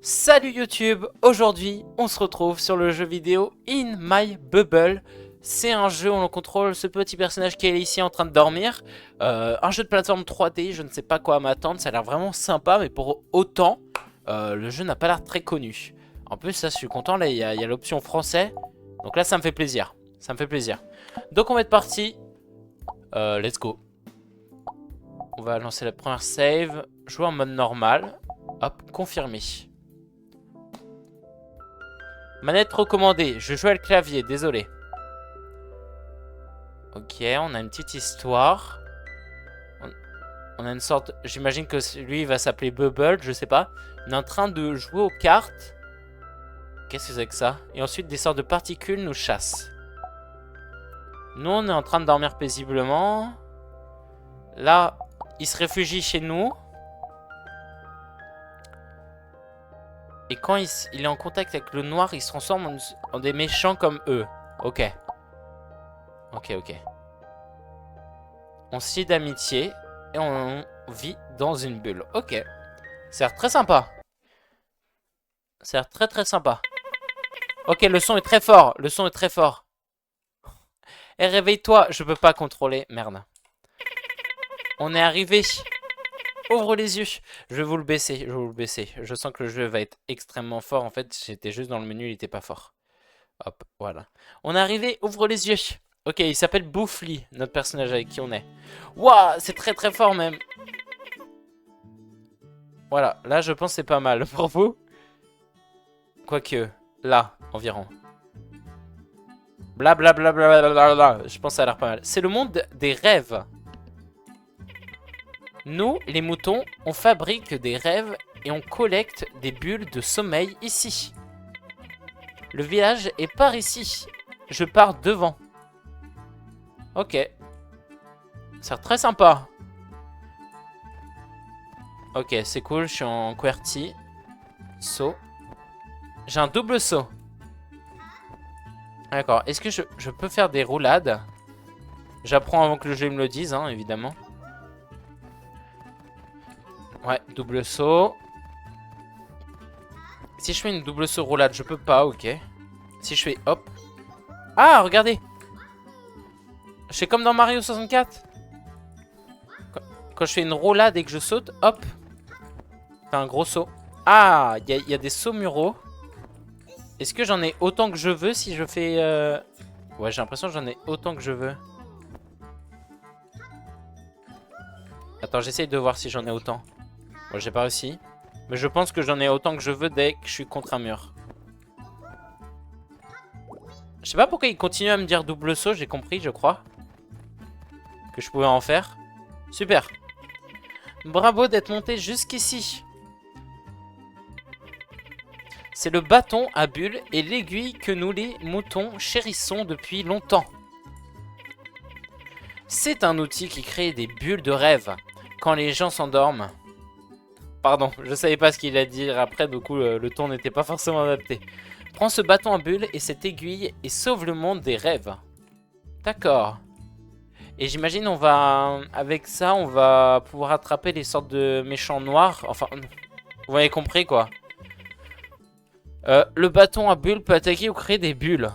Salut YouTube, aujourd'hui on se retrouve sur le jeu vidéo In My Bubble. C'est un jeu où on contrôle ce petit personnage qui est ici en train de dormir. Un jeu de plateforme 3D, je ne sais pas quoi m'attendre, ça a l'air vraiment sympa, mais pour autant, le jeu n'a pas l'air très connu. En plus, ça je suis content, là il y a l'option français, donc là ça me fait plaisir, ça me fait plaisir. Donc on va être parti, let's go. On va lancer la première save, jouer en mode normal, hop, confirmer. Manette recommandée, je joue avec le clavier, désolé. Ok, on a une petite histoire. On a une sorte... J'imagine que lui, il va s'appeler Bubble, je sais pas. On est en train de jouer aux cartes. Qu'est-ce que c'est que ça? Et ensuite, des sortes de particules nous chassent. Nous, on est en train de dormir paisiblement. Là, il se réfugie chez nous. Et quand il est en contact avec le noir, il se transforme en des méchants comme eux. Ok. Ok. On se lie d'amitié et on vit dans une bulle. Ok. Ça a l'air très sympa. Ça a l'air très sympa. Ok, le son est très fort. Le son est très fort. Et réveille-toi. Je peux pas contrôler. Merde. On est arrivé. Ouvre les yeux. Je vais vous le baisser. Je vais vous le baisser. Je sens que le jeu va être extrêmement fort. En fait, j'étais juste dans le menu. Il était pas fort. Hop, voilà. On est arrivé. Ouvre les yeux. Ok, il s'appelle Bouffly, notre personnage avec qui on est. Waouh, c'est très fort même. Voilà, là je pense que c'est pas mal pour vous. Quoique, là, environ. Blablabla, je pense que ça a l'air pas mal. C'est le monde des rêves. Nous, les moutons, on fabrique des rêves et on collecte des bulles de sommeil ici. Le village est par ici. Je pars devant. Ok. Ça a l'air très sympa. Ok, c'est cool, je suis en QWERTY. Saut. J'ai un double saut. D'accord, est-ce que je peux faire des roulades? J'apprends avant que le jeu me le dise, hein, évidemment. Ouais, double saut. Si je fais une double saut roulade, je peux pas, ok. Si je fais hop. Ah, regardez. Je fais comme dans Mario 64. Quand je fais une roulade et que je saute, hop. Fait un gros saut. Ah, il y a des sauts muraux. Est-ce que j'en ai autant que je veux si je fais... Ouais, j'ai l'impression que j'en ai autant que je veux. Attends, j'essaye de voir si j'en ai autant. Bon, j'ai pas réussi. Mais je pense que j'en ai autant que je veux dès que je suis contre un mur. Je sais pas pourquoi il continue à me dire double saut, j'ai compris, je crois. Que je pouvais en faire. Super. Bravo d'être monté jusqu'ici. C'est le bâton à bulles et l'aiguille que nous les moutons chérissons depuis longtemps. C'est un outil qui crée des bulles de rêve quand les gens s'endorment. Pardon, je savais pas ce qu'il allait dire après, du coup le ton n'était pas forcément adapté. Prends ce bâton à bulles et cette aiguille et sauve le monde des rêves. D'accord. Et j'imagine on va, avec ça, on va pouvoir attraper les sortes de méchants noirs. Enfin, vous avez compris quoi. Le bâton à bulles peut attaquer ou créer des bulles.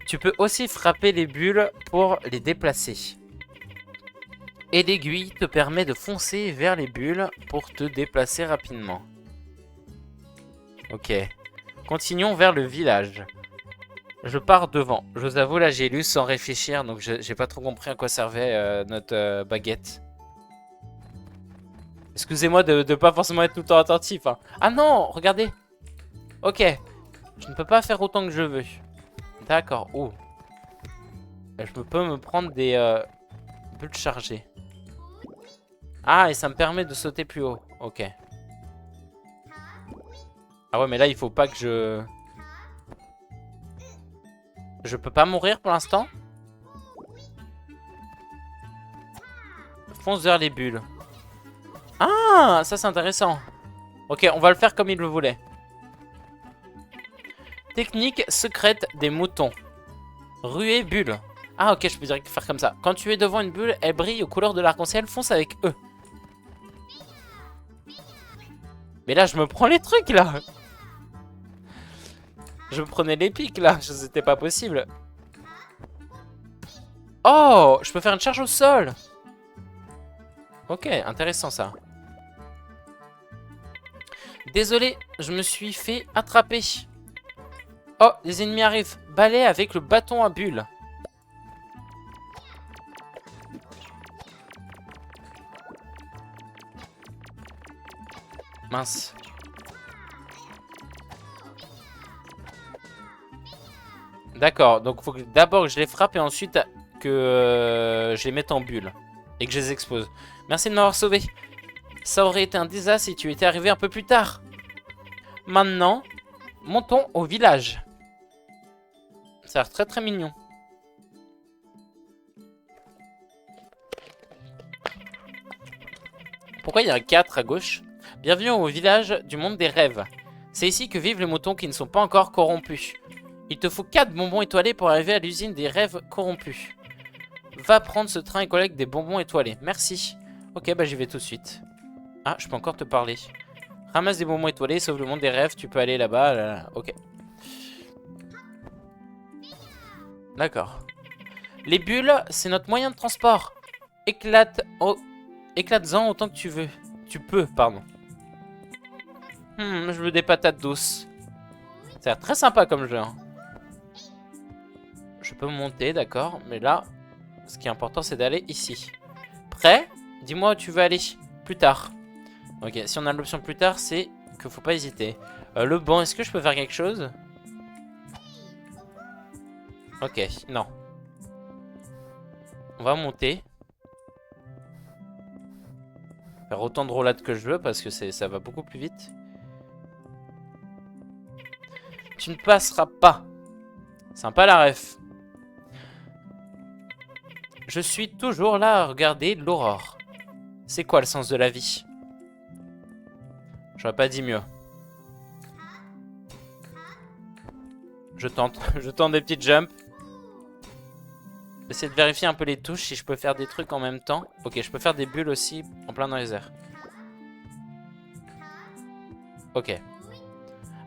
Tu peux aussi frapper les bulles pour les déplacer. Et l'aiguille te permet de foncer vers les bulles pour te déplacer rapidement. Ok. Continuons vers le village. Je pars devant. Je vous avoue, là j'ai lu sans réfléchir, donc j'ai pas trop compris à quoi servait notre baguette. Excusez-moi de pas forcément être tout le temps attentif. Hein. Ah non, regardez. Ok. Je ne peux pas faire autant que je veux. D'accord. Oh. Je peux me prendre des bulles chargées. Ah, et ça me permet de sauter plus haut. Ok. Ah ouais, mais là, il faut pas que je... Je peux pas mourir pour l'instant? Fonce vers les bulles. Ah, ça c'est intéressant. Ok, on va le faire comme il le voulait. Technique secrète des moutons. Ruée bulle. Ah ok, je peux direct faire comme ça. Quand tu es devant une bulle, elle brille aux couleurs de l'arc-en-ciel, fonce avec eux. Mais là, je me prends les trucs, là. Je me prenais les pics, là. C'était pas possible. Oh, je peux faire une charge au sol. Ok, intéressant, ça. Désolé, je me suis fait attraper. Oh, les ennemis arrivent. Balai avec le bâton à bulles. Mince. D'accord, donc faut que d'abord que je les frappe et ensuite que je les mette en bulle. Et que je les expose. Merci de m'avoir sauvé. Ça aurait été un désastre si tu étais arrivé un peu plus tard. Maintenant, montons au village. Ça a l'air très très mignon. Pourquoi il y a un 4 à gauche? Bienvenue au village du monde des rêves. C'est ici que vivent les moutons qui ne sont pas encore corrompus. Il te faut 4 bonbons étoilés pour arriver à l'usine des rêves corrompus. Va prendre ce train et collecte des bonbons étoilés. Merci. Ok, bah j'y vais tout de suite. Ah, je peux encore te parler. Ramasse des bonbons étoilés, sauve le monde des rêves. Tu peux aller là-bas. Là. Ok. D'accord. Les bulles, c'est notre moyen de transport. Éclate-en autant que tu veux. Tu peux, pardon. Je veux des patates douces. Ça a l'air très sympa comme jeu. Hein. Je peux monter, d'accord. Mais là, ce qui est important, c'est d'aller ici. Prêt? Dis-moi où tu veux aller. Plus tard. Ok, si on a l'option plus tard, c'est qu'il faut pas hésiter. Le banc, est-ce que je peux faire quelque chose? Ok, non. On va monter. Faire autant de roulades que je veux parce que ça va beaucoup plus vite. Tu ne passeras pas. Sympa la ref. Je suis toujours là à regarder l'aurore. C'est quoi le sens de la vie? J'aurais pas dit mieux. Je tente. Je tente des petites jumps. J'essaie de vérifier un peu les touches si je peux faire des trucs en même temps. Ok, je peux faire des bulles aussi en plein dans les airs. Ok.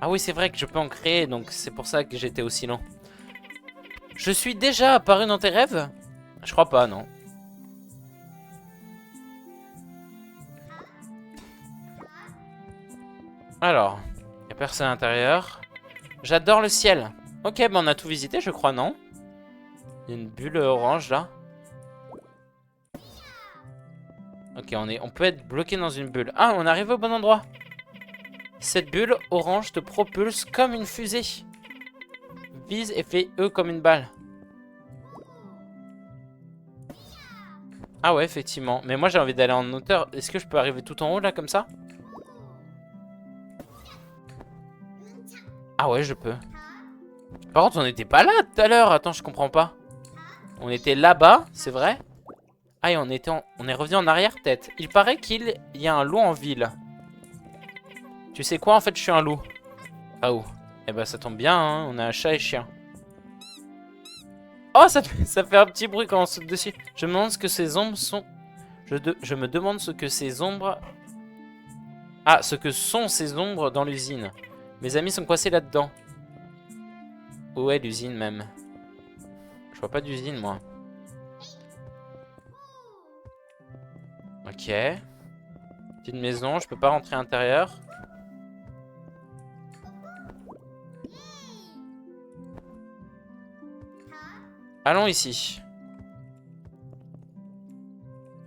Ah oui, c'est vrai que je peux en créer, donc c'est pour ça que j'étais aussi lent. Je suis déjà apparu dans tes rêves? Je crois pas, non. Alors, il n'y a personne à l'intérieur. J'adore le ciel. Ok, bah on a tout visité, je crois, non? Il y a une bulle orange, là. Ok, on peut être bloqué dans une bulle. Ah, on arrive au bon endroit. Cette bulle orange te propulse comme une fusée. Vise et fais E comme une balle. Ah ouais, effectivement. Mais moi, j'ai envie d'aller en hauteur. Est-ce que je peux arriver tout en haut, là, comme ça? Ah ouais, je peux. Par contre, on n'était pas là tout à l'heure. Attends, je comprends pas. On était là-bas, c'est vrai? Ah, et on est revenu en arrière, peut-être. Il paraît qu'il y a un loup en ville. Tu sais quoi, en fait, je suis un loup. Ah oh. Eh ben, ça tombe bien, hein. On a un chat et chien. Oh, ça fait un petit bruit quand on saute dessus. Je me demande ce que ces ombres sont... Je me demande ce que ces ombres... Ah, ce que sont ces ombres dans l'usine. Mes amis sont coincés là-dedans. Où est l'usine, même? Je vois pas d'usine, moi. Ok. Petite maison, je peux pas rentrer à l'intérieur. Allons ici.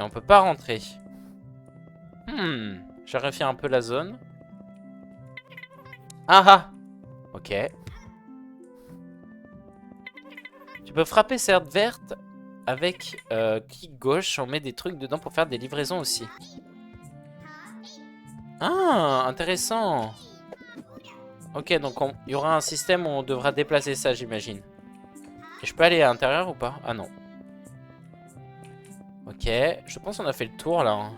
Et on peut pas rentrer. Je vérifie un peu la zone. Ah ah. Ok. Tu peux frapper cette verte avec clic gauche. On met des trucs dedans pour faire des livraisons aussi. Ah, intéressant. Ok, donc il y aura un système où on devra déplacer ça, j'imagine. Et je peux aller à l'intérieur ou pas? Ah non. Ok, je pense qu'on a fait le tour là.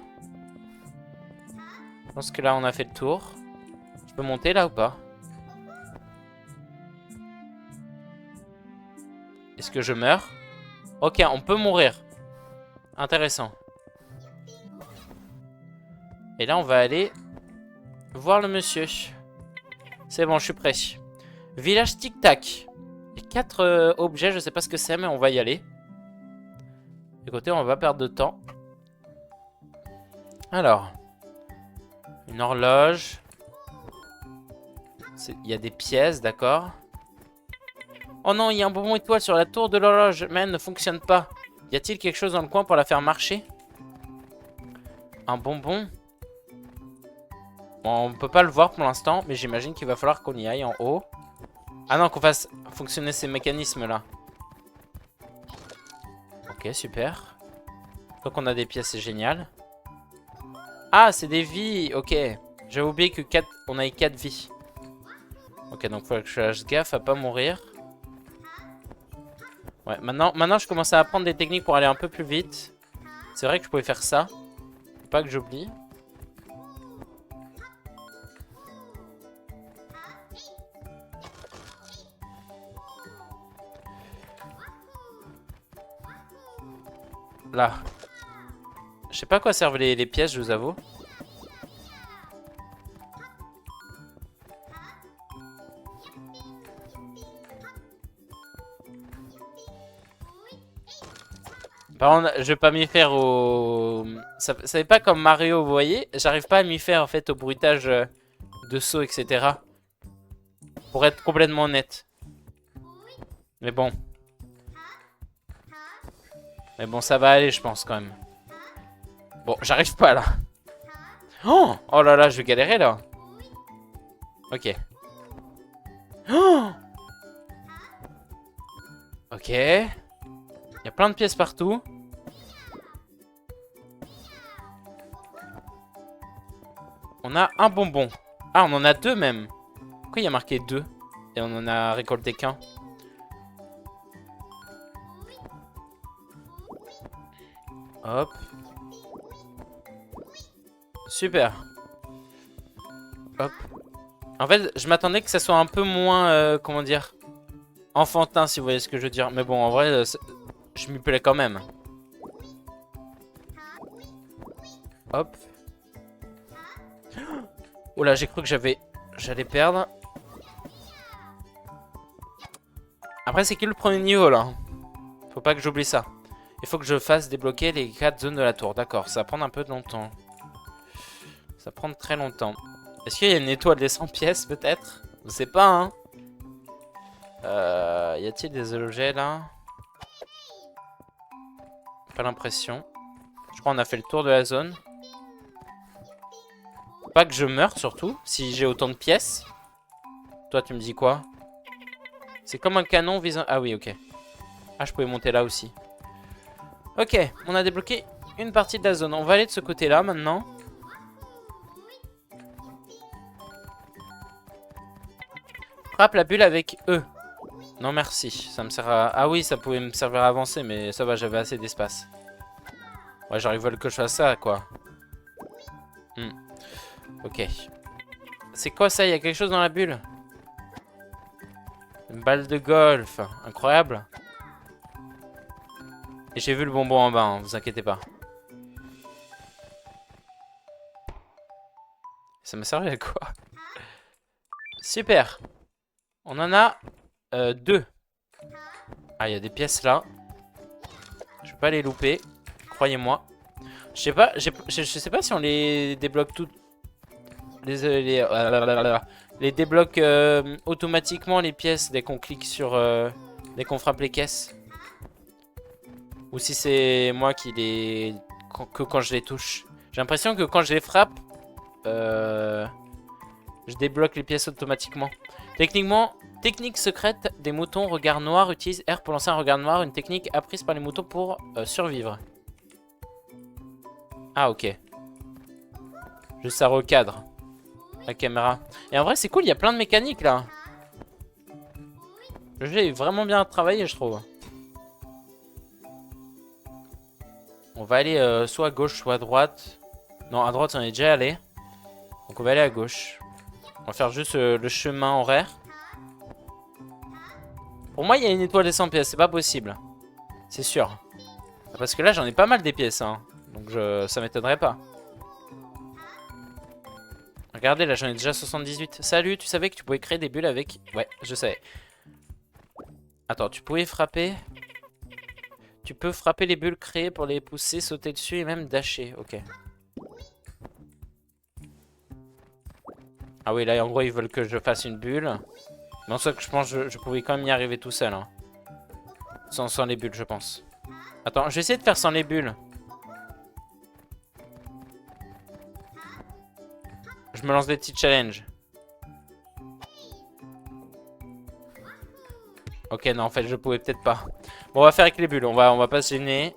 Je pense que là on a fait le tour. Je peux monter là ou pas? Est-ce que je meurs? Ok, on peut mourir. Intéressant. Et là on va aller voir le monsieur. C'est bon, je suis prêt. Village Tic Tac. Il y a 4 objets, je sais pas ce que c'est, mais on va y aller. Écoutez, on va pas perdre de temps. Alors. Une horloge. Il y a des pièces, d'accord. Oh non, il y a un bonbon étoile sur la tour de l'horloge, mais elle ne fonctionne pas. Y a-t-il quelque chose dans le coin pour la faire marcher? Un bonbon? Bon, on peut pas le voir pour l'instant, mais j'imagine qu'il va falloir qu'on y aille en haut. Ah non, qu'on fasse fonctionner ces mécanismes-là. Ok, super. Donc on a des pièces, c'est génial. Ah, c'est des vies, ok. J'avais oublié que on a eu 4 vies. Ok, donc il faut que je fasse gaffe à pas mourir. Ouais, maintenant je commence à apprendre des techniques pour aller un peu plus vite. C'est vrai que je pouvais faire ça. Faut pas que j'oublie. Là. Je sais pas à quoi servent les pièces, je vous avoue. Par contre, je vais pas m'y faire au... Ça n'est pas comme Mario, vous voyez. J'arrive pas à m'y faire en fait au bruitage de saut, etc. Pour être complètement honnête. Mais bon. Mais bon, ça va aller, je pense quand même. Bon, j'arrive pas là. Oh, oh là là, je vais galérer là. Ok. Oh, ok. Il y a plein de pièces partout. On a un bonbon. Ah, on en a 2 même. Pourquoi il y a marqué 2? Et on en a récolté qu'un. Hop. Super. Hop. En fait, je m'attendais que ça soit un peu moins, comment dire, enfantin, si vous voyez ce que je veux dire. Mais bon, en vrai, je m'y plais quand même. Hop. Oh là, j'ai cru que j'allais perdre. Après, c'est que le premier niveau, là. Faut pas que j'oublie ça. Il faut que je fasse débloquer les 4 zones de la tour. D'accord, ça va prendre un peu de longtemps. Ça va prendre très longtemps. Est-ce qu'il y a une étoile des 100 pièces, peut-être? Je sais pas, hein. Y a-t-il des objets, là? Pas l'impression. Je crois qu'on a fait le tour de la zone. Pas que je meure, surtout, si j'ai autant de pièces. Toi, tu me dis quoi? C'est comme un canon visant... Ah oui, ok. Ah, je pouvais monter là aussi. Ok, on a débloqué une partie de la zone. On va aller de ce côté-là, maintenant. Frappe la bulle avec E. Non, merci. Ça me sert à... Ah oui, ça pouvait me servir à avancer, mais ça va, j'avais assez d'espace. Ouais, genre, ils veulent que je fasse ça, quoi. Ok. C'est quoi ça? Il y a quelque chose dans la bulle? Une balle de golf. Incroyable. Et j'ai vu le bonbon en bas, hein, vous inquiétez pas. Ça m'a servi à quoi? Super. On en a 2. Ah, il y a des pièces là. Je vais pas les louper. Croyez-moi. Je sais pas, je sais pas si on les débloque toutes. Les débloque automatiquement les pièces dès qu'on clique sur... dès qu'on frappe les caisses. Ou si c'est moi qui les... que quand je les touche. J'ai l'impression que quand je les frappe... je débloque les pièces automatiquement. Techniquement, technique secrète des moutons regard noir. Utilise R pour lancer un regard noir. Une technique apprise par les moutons pour survivre. Ah ok. Juste ça recadre la caméra. Et en vrai c'est cool, il y a plein de mécaniques là. Le jeu est vraiment bien travaillé je trouve. On va aller soit à gauche soit à droite. Non à droite on est déjà allé. Donc on va aller à gauche. On va faire juste le chemin horaire. Pour moi il y a une étoile des 100 pièces, c'est pas possible. C'est sûr. Parce que là j'en ai pas mal des pièces hein. Donc ça m'étonnerait pas. Ok, Regardez, là, j'en ai déjà 78. Salut, tu savais que tu pouvais créer des bulles avec... Ouais, je savais. Attends, tu pouvais frapper... Tu peux frapper les bulles créées pour les pousser, sauter dessus et même dasher. Ok. Ah oui, là, en gros, ils veulent que je fasse une bulle. Mais en soi, que je pense que je pouvais quand même y arriver tout seul. Hein. Sans les bulles, je pense. Attends, je vais essayer de faire sans les bulles. Je me lance des petits challenges. Ok, non, en fait, je pouvais peut-être pas. Bon, on va faire avec les bulles. On va pas se gêner.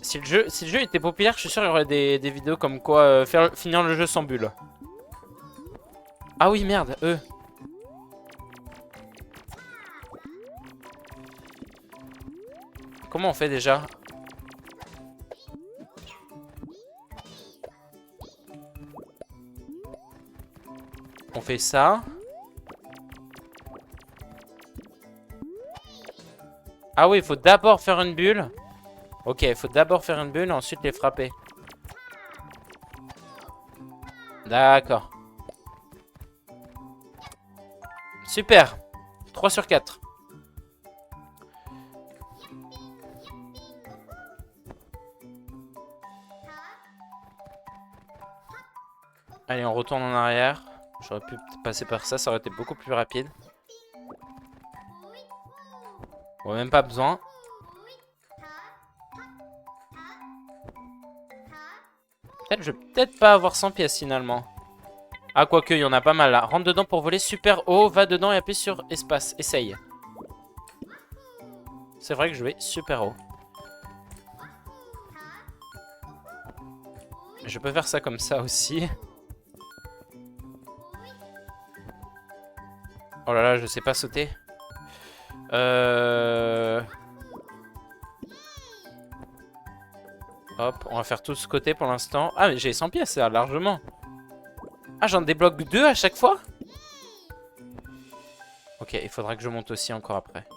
Si le jeu était populaire, je suis sûr qu'il y aurait des vidéos comme quoi finir le jeu sans bulles. Ah oui, merde, eux. Comment on fait déjà? On fait ça. Ah oui, il faut d'abord faire une bulle. Ok, il faut d'abord faire une bulle et ensuite les frapper. D'accord. Super. 3 sur 4. Allez, on retourne en arrière. J'aurais pu passer par ça, ça aurait été beaucoup plus rapide. Bon, même pas besoin. Peut-être je vais peut-être pas avoir 100 pièces finalement. Ah, quoique, il y en a pas mal là. Rentre dedans pour voler super haut, va dedans et appuie sur espace. Essaye. C'est vrai que je vais super haut. Je peux faire ça comme ça aussi. Oh là là, je sais pas sauter. Hop, on va faire tout ce côté pour l'instant. Ah, mais j'ai 100 pièces, ça, largement. Ah, j'en débloque 2 à chaque fois? Ok, il faudra que je monte aussi encore après.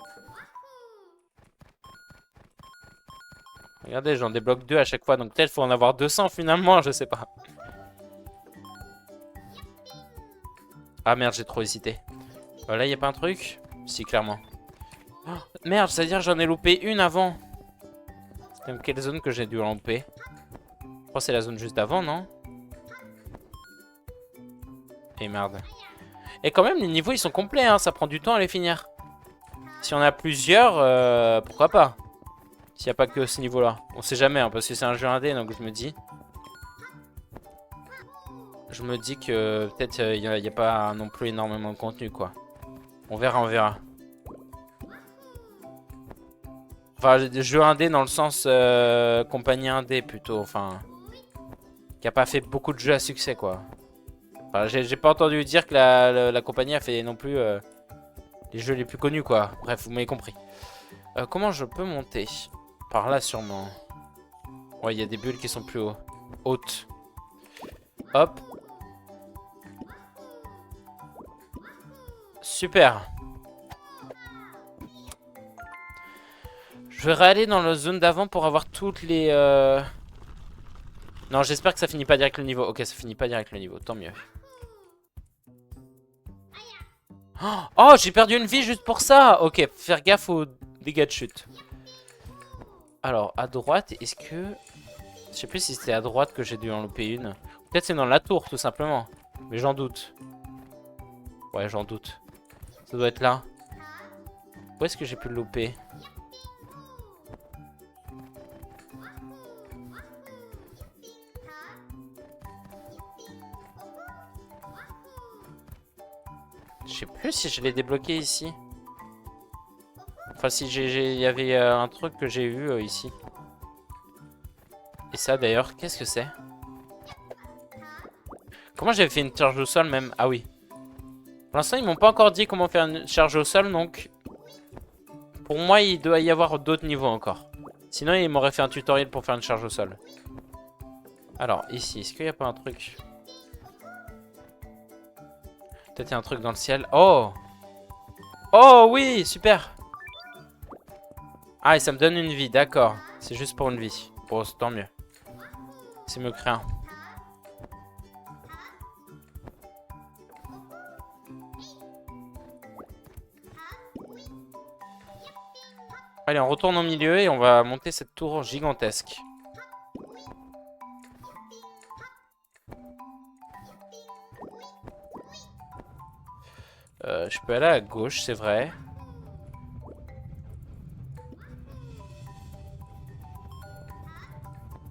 Regardez, j'en débloque 2 à chaque fois, donc peut-être faut en avoir 200 finalement, je sais pas. Ah merde, j'ai trop hésité. Là, y a pas un truc? Si, clairement. Oh, merde, c'est-à-dire que j'en ai loupé une avant. C'est même quelle zone que j'ai dû louper? Je crois que c'est la zone juste avant, non? Et merde. Et quand même, les niveaux, ils sont complets, hein. Ça prend du temps à les finir. Si on a plusieurs, pourquoi pas? S'il n'y a pas que ce niveau-là. On sait jamais, hein, parce que c'est un jeu indé, donc je me dis... Je me dis que peut-être il n'y a pas non plus énormément de contenu, quoi. On verra, on verra. Enfin, jeu indé dans le sens compagnie indé, plutôt, enfin... Qui a pas fait beaucoup de jeux à succès, quoi. Enfin, j'ai pas entendu dire que la compagnie a fait non plus les jeux les plus connus, quoi. Bref, vous m'avez compris. Comment je peux monter? Par là, sûrement. Ouais, il y a des bulles qui sont plus hautes. Hop. Super. Je vais réaller dans la zone d'avant pour avoir toutes les... Non, j'espère que ça finit pas direct le niveau. Ok, ça finit pas direct le niveau, tant mieux. Oh, j'ai perdu une vie juste pour ça. Ok, faire gaffe aux dégâts de chute. Alors, à droite, est-ce que... Je sais plus si c'était à droite que j'ai dû en louper une. Peut-être c'est dans la tour, tout simplement. Mais j'en doute. Ouais, j'en doute. Ça doit être là. Où est-ce que j'ai pu le louper? Je sais plus si je l'ai débloqué ici. Enfin, si il y avait un truc que j'ai vu ici. Et ça d'ailleurs, qu'est-ce que c'est? Comment j'avais fait une charge au sol même? Ah oui. Pour l'instant, ils m'ont pas encore dit comment faire une charge au sol, donc... Pour moi, il doit y avoir d'autres niveaux encore. Sinon, ils m'auraient fait un tutoriel pour faire une charge au sol. Alors, ici, est-ce qu'il n'y a pas un truc? Peut-être il y a un truc dans le ciel. Oh! Oh oui, super! Ah, et ça me donne une vie, d'accord. C'est juste pour une vie. Bon, tant mieux. C'est mieux que rien. Allez, on retourne au milieu et on va monter cette tour gigantesque. Je peux aller à gauche, c'est vrai.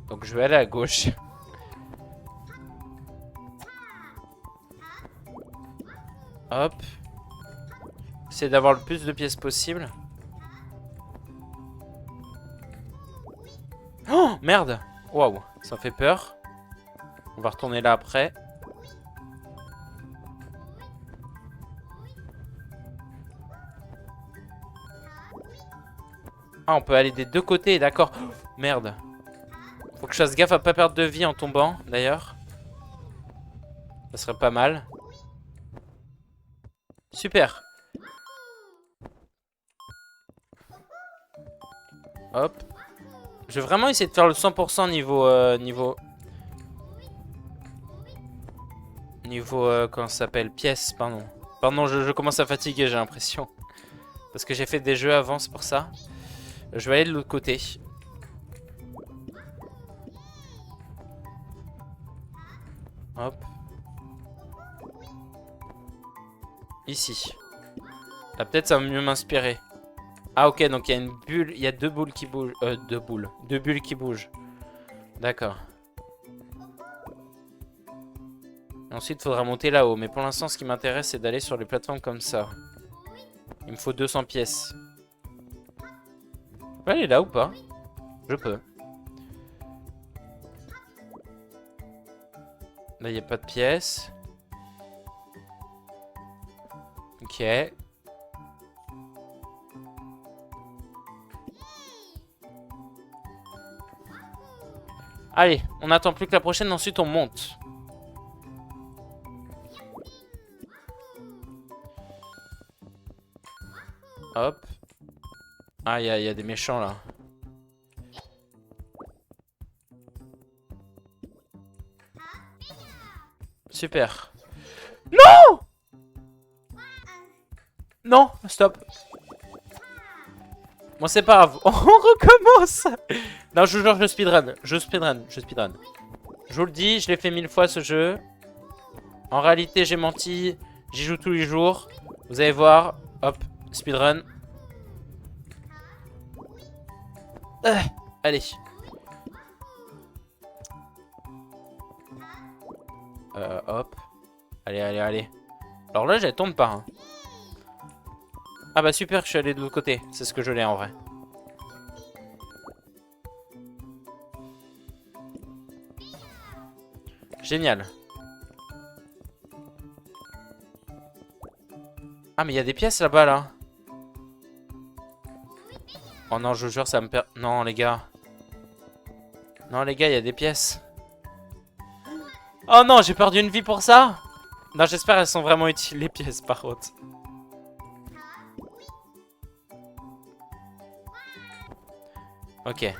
Donc je vais aller à gauche. Hop. Essayer d'avoir le plus de pièces possible. Oh merde. Waouh, ça fait peur. On va retourner là après. Ah, on peut aller des deux côtés, d'accord. Oh, merde. Faut que je fasse gaffe à pas perdre de vie en tombant, d'ailleurs. Ça serait pas mal. Super. Hop. Je vais vraiment essayer de faire le 100% niveau... comment ça s'appelle? Pièces, pardon. Pardon, je commence à fatiguer, j'ai l'impression. Parce que j'ai fait des jeux avant, c'est pour ça. Je vais aller de l'autre côté. Hop. Ici. Là, peut-être ça va mieux m'inspirer. Ah, ok, donc il y a une bulle. Il y a deux boules qui bougent. Deux bulles qui bougent. D'accord. Ensuite, il faudra monter là-haut. Mais pour l'instant, ce qui m'intéresse, c'est d'aller sur les plateformes comme ça. Il me faut 200 pièces. Je peux aller là ou pas? Je peux. Là, il n'y a pas de pièces. Ok. Allez, on n'attend plus que la prochaine, ensuite on monte. Hop. Ah, il y a des méchants là. Super. Non! Non, stop. Bon, c'est pas grave. On recommence. Non, je vous jure, je speedrun. Je speedrun. Je vous le dis, je l'ai fait 1000 fois ce jeu. En réalité, j'ai menti. J'y joue tous les jours. Vous allez voir. Hop, speedrun. Allez. Hop. Allez. Alors là, elle tombe pas. Hein. Ah bah super, je suis allé de l'autre côté. C'est ce que je l'ai en vrai. Génial. Ah mais il y a des pièces là-bas là. Oh non, je vous jure, ça me perd... Non les gars. Non les gars, il y a des pièces. Oh non, j'ai perdu une vie pour ça. Non, j'espère qu'elles sont vraiment utiles les pièces par contre. Ok.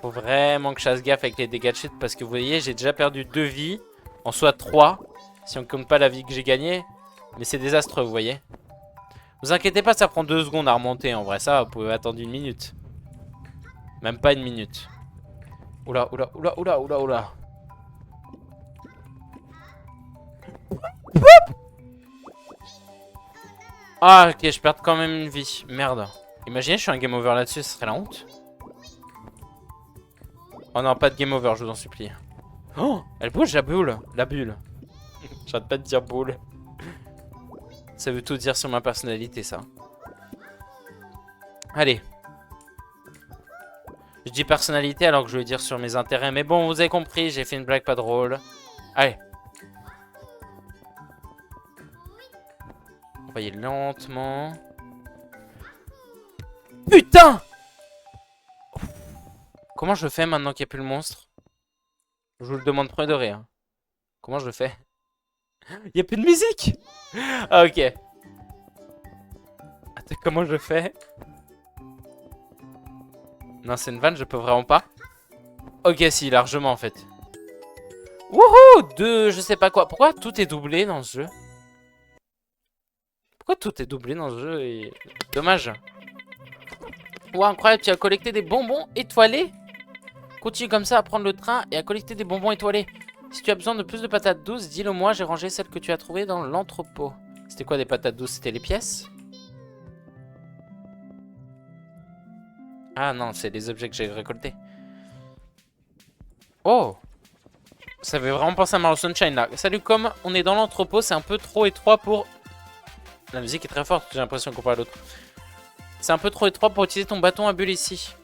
Faut vraiment que je fasse gaffe avec les dégâts de chute parce que vous voyez, j'ai déjà perdu 2 vies. En soit 3. Si on compte pas la vie que j'ai gagnée. Mais c'est désastreux, vous voyez. Vous inquiétez pas, ça prend 2 secondes à remonter. En vrai, ça, vous pouvez attendre 1 minute. Même pas 1 minute. Oula. Ah, ok, je perds quand même une vie. Merde. Imaginez, je suis un game over là-dessus, ce serait la honte. Oh non, pas de game over, je vous en supplie. Oh, elle bouge la bulle. La bulle. J'arrête pas de dire boule. Ça veut tout dire sur ma personnalité, ça. Allez. Je dis personnalité alors que je veux dire sur mes intérêts. Mais bon, vous avez compris, j'ai fait une blague pas drôle. Allez. On va y aller lentement. Putain! Comment je fais maintenant qu'il n'y a plus le monstre? Je vous le demande premier de rire. Comment je le fais? Il n'y a plus de musique! Ah, ok. Attends, comment je fais? Non, c'est une vanne, je peux vraiment pas. Ok, si, largement en fait. Wouhou! De je sais pas quoi. Pourquoi tout est doublé dans ce jeu? Pourquoi tout est doublé dans ce jeu et... Dommage. Ouah, incroyable, tu as collecté des bonbons étoilés? Continue comme ça à prendre le train et à collecter des bonbons étoilés. Si tu as besoin de plus de patates douces, dis-le moi, j'ai rangé celles que tu as trouvées dans l'entrepôt. C'était quoi des patates douces? C'était les pièces? Ah non, c'est les objets que j'ai récoltés. Oh! Ça fait vraiment penser à Mario Sunshine là. Salut, comme on est dans l'entrepôt, c'est un peu trop étroit pour... La musique est très forte, j'ai l'impression comparé à l'autre. C'est un peu trop étroit pour utiliser ton bâton à bulles ici.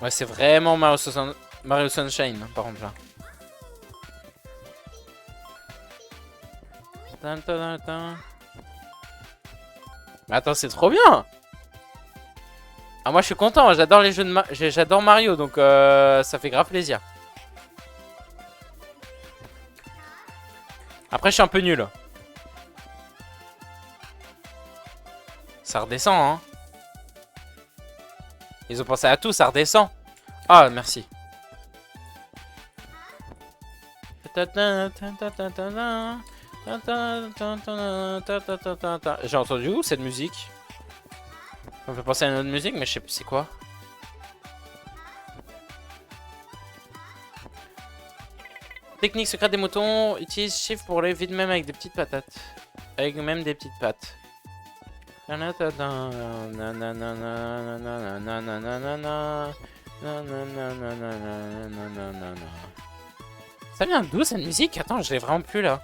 Ouais, c'est vraiment Mario Sunshine, hein, par contre là. Mais attends, c'est trop bien! Ah, moi je suis content, j'adore les jeux de j'adore Mario, donc ça fait grave plaisir. Après, je suis un peu nul. Ça redescend, hein. Ils ont pensé à tout, ça redescend. Ah, merci. J'ai entendu où cette musique? On peut penser à une autre musique, mais je sais plus c'est quoi. Technique secrète des moutons, utilise Shift pour les vider même avec des petites patates. Avec même des petites pattes. Ça vient d'où cette musique? Attends, je l'ai vraiment plus là.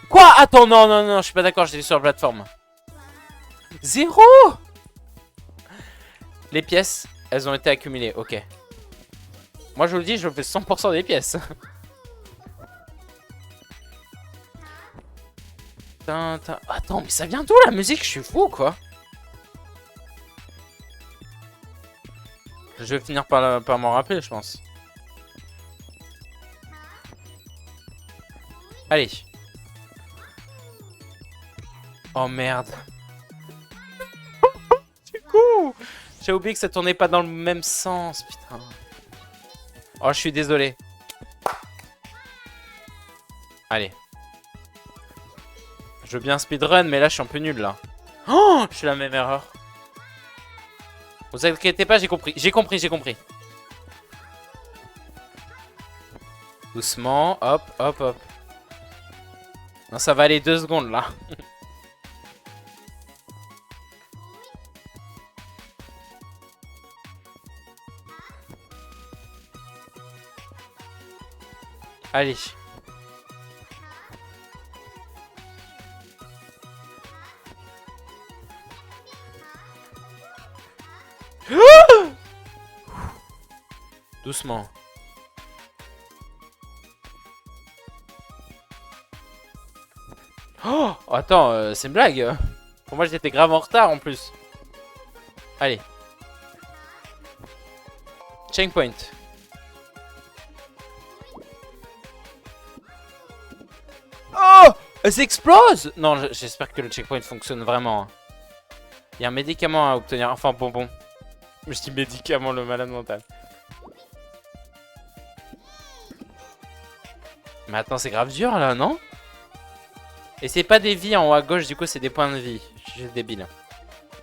Quoi? Attends, non, non, non, je suis pas d'accord, j'étais sur la plateforme. Zéro! Les pièces, elles ont été accumulées, ok. Moi je vous le dis, je fais 100% des pièces. Attends, mais ça vient d'où la musique? Je suis fou quoi. Je vais finir par m'en rappeler, je pense. Allez. Oh merde. Du coup, j'ai oublié que ça tournait pas dans le même sens, putain. Oh, je suis désolé. Allez. Je veux bien speedrun, mais là, je suis un peu nul, là. Oh, je suis la même erreur. Vous inquiétez pas, j'ai compris. J'ai compris, j'ai compris. Doucement, hop, hop, hop. Non, ça va aller 2 secondes, là. Allez. Doucement. Oh, attends, c'est une blague. Pour moi, j'étais grave en retard en plus. Allez. Checkpoint. Oh, elle s'explose. Non, j'espère que le checkpoint fonctionne vraiment. Il y a un médicament à obtenir. Enfin, bonbon. Je dis médicament, le malade mental. Mais attends, c'est grave dur là, non? Et c'est pas des vies en haut à gauche, du coup, c'est des points de vie. Je suis juste débile.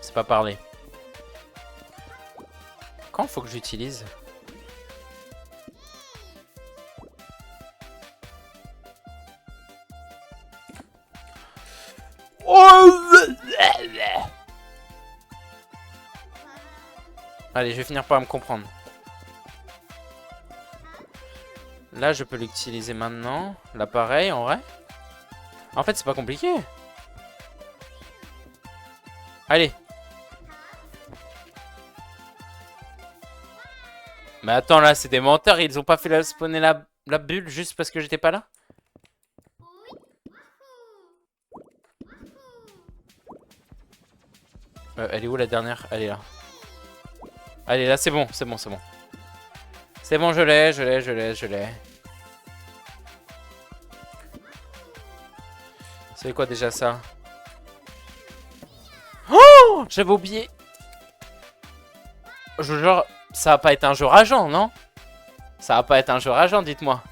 C'est pas parler. Quand faut que j'utilise? Allez, je vais finir par me comprendre. Là, je peux l'utiliser maintenant. L'appareil, en vrai. En fait, c'est pas compliqué. Allez. Mais attends, là, c'est des menteurs. Ils ont pas fait spawner la bulle juste parce que j'étais pas là? Elle est où la dernière? Elle est là. Allez, là, c'est bon, c'est bon, c'est bon. C'est bon, je l'ai, je l'ai, je l'ai, je l'ai. C'est quoi déjà ça? Oh, j'avais oublié. Je vous jure, ça va pas être un jeu rageant, non? Ça va pas être un jeu rageant, dites-moi.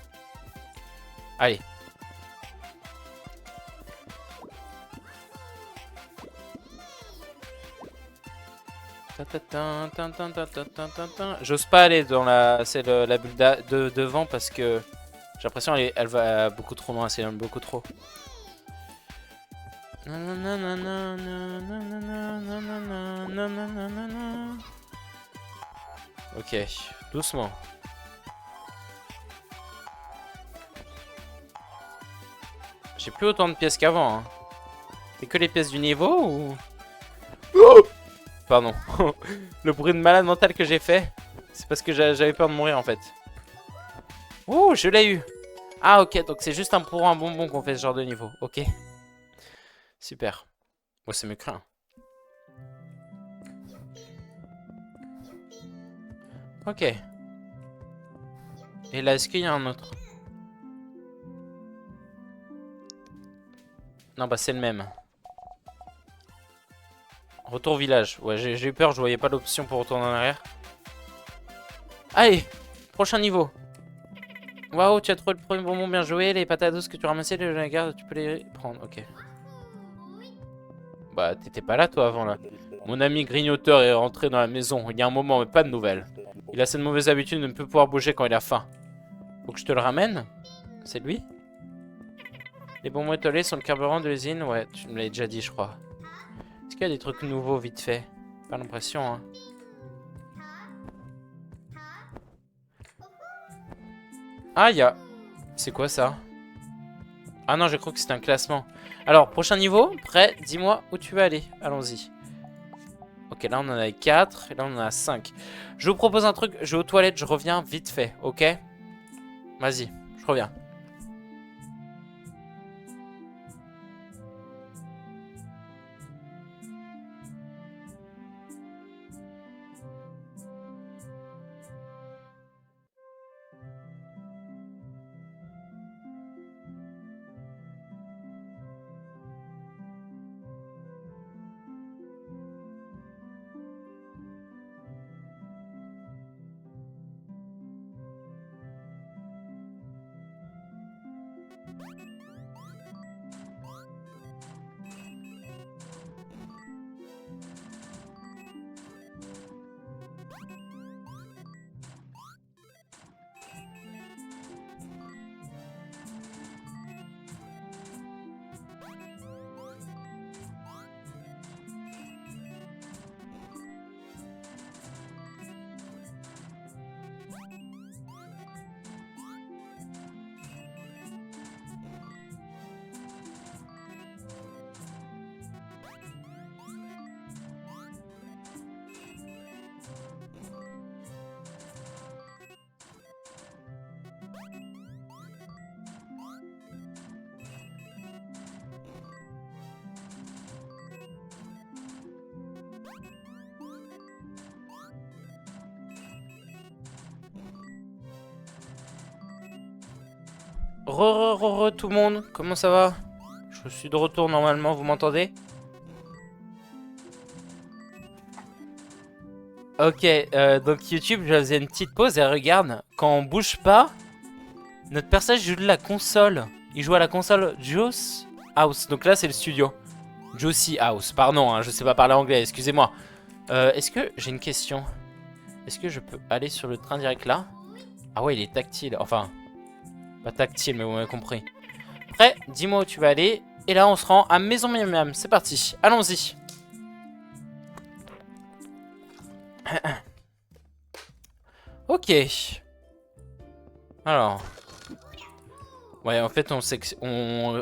Allez. J'ose pas aller dans la, la bulle devant parce que j'ai l'impression elle va beaucoup trop loin, c'est beaucoup trop. Ok, doucement. J'ai plus autant de pièces qu'avant. Hein. C'est que les pièces du niveau ou... Oh, pardon. Le bruit de malade mental que j'ai fait, c'est parce que j'avais peur de mourir en fait. Oh, je l'ai eu. Ah ok, donc c'est juste pour un bonbon qu'on fait ce genre de niveau. Ok. Super. Moi, c'est mieux que rien. Ok. Et là, est-ce qu'il y a un autre? Non, bah c'est le même. Retour village. Ouais, j'ai eu peur, je voyais pas l'option pour retourner en arrière. Allez, prochain niveau. Waouh, tu as trouvé le premier bonbon, bien joué. Les patates douces que tu ramassais, les gardes, tu peux les prendre. Ok. Bah, t'étais pas là, toi, avant, là. Mon ami grignoteur est rentré dans la maison. Il y a un moment, mais pas de nouvelles. Il a cette mauvaise habitude de ne plus pouvoir bouger quand il a faim. Faut que je te le ramène? C'est lui? Les bonbons étoilés sont le carburant de l'usine? Ouais, tu me l'avais déjà dit, je crois. Est-ce qu'il y a des trucs nouveaux, vite fait? Pas l'impression, hein. Ah, il y a... C'est quoi, ça? Ah non, je crois que c'était un classement. Alors, prochain niveau, prêt? Dis-moi où tu veux aller. Allons-y. Ok, là, on en a 4. Et là, on en a 5. Je vous propose un truc. Je vais aux toilettes, je reviens vite fait, ok? Vas-y, je reviens. Re tout le monde, comment ça va? Je suis de retour normalement, vous m'entendez? Ok, donc YouTube, je faisais une petite pause et regarde, quand on bouge pas, notre personnage joue de la console. Il joue à la console Joss House, donc là c'est le studio. Josie House, pardon, hein, je sais pas parler anglais, excusez-moi. Est-ce que, j'ai une question. Est-ce que je peux aller sur le train direct là? Ah ouais, il est tactile, enfin, pas tactile, mais vous m'avez compris. Prêt, dis-moi où tu vas aller. Et là, on se rend à Maison Miam Miam. C'est parti, allons-y. Ok. Alors. Ouais, en fait,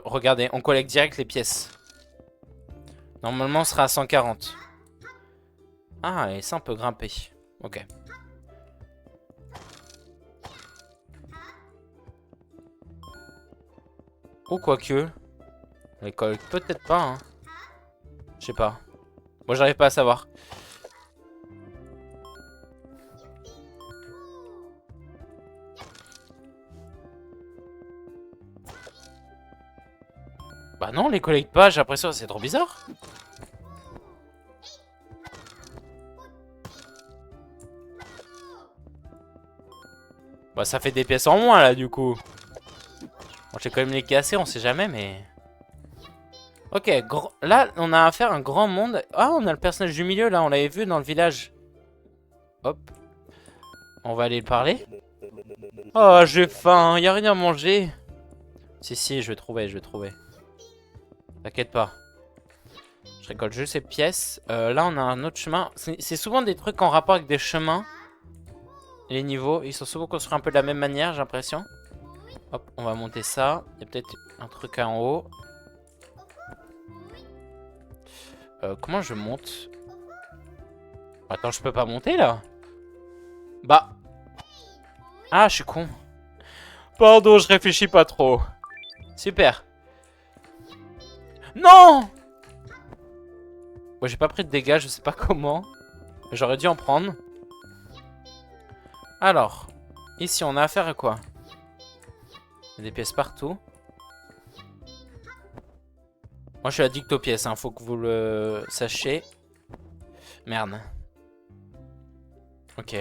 regardez, on collecte direct les pièces. Normalement, on sera à 140. Ah, et ça, on peut grimper. Ok. Ou quoique. On les collecte peut-être pas, hein. Je sais pas. Moi, j'arrive pas à savoir. Bah non, on les collecte pas, j'ai l'impression, c'est trop bizarre. Bah, ça fait des pièces en moins, là, du coup. Bon, j'ai quand même les casser, on sait jamais, mais... Ok, là, on a affaire à un grand monde. Ah, on a le personnage du milieu, là, on l'avait vu dans le village. Hop. On va aller le parler. Oh, j'ai faim, y a rien à manger. Si, je vais trouver, T'inquiète pas. Je récolte juste ces pièces. Là, on a un autre chemin. C'est souvent des trucs en rapport avec des chemins. Les niveaux, ils sont souvent construits un peu de la même manière, j'ai l'impression. Hop, on va monter ça. Il y a peut-être un truc en haut. Comment je monte? Attends, je peux pas monter, là? Bah. Ah, je suis con. Pardon, je réfléchis pas trop. Super. Non! Bon, j'ai pas pris de dégâts, je sais pas comment. J'aurais dû en prendre. Alors, ici, on a affaire à quoi? Il y a des pièces partout. Moi, je suis addict aux pièces, hein, faut que vous le sachiez. Merde. Ok.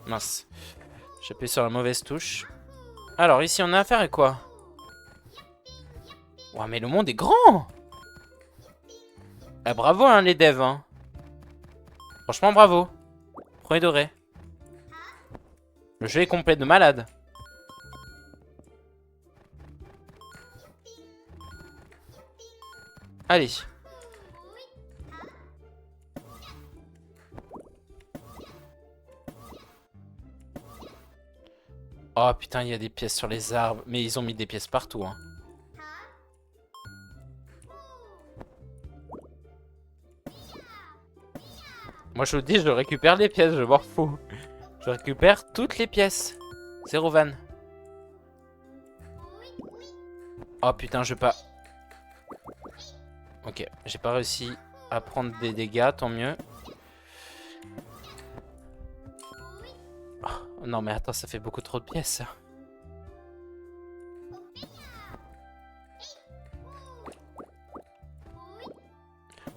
Mince. J'appuie sur la mauvaise touche. Alors, ici, on a affaire à quoi? Ouah, mais le monde est grand! Ah, bravo, hein, les devs, hein. Franchement, bravo. Premier degré. Le jeu est complet de malade. Allez. Oh putain, il y a des pièces sur les arbres. Mais ils ont mis des pièces partout, hein. Moi je vous dis, je récupère les pièces, je m'en fous. Je récupère toutes les pièces. Zéro van. Oh putain, je vais pas... Ok, j'ai pas réussi à prendre des dégâts, tant mieux. Oh, non mais attends, ça fait beaucoup trop de pièces.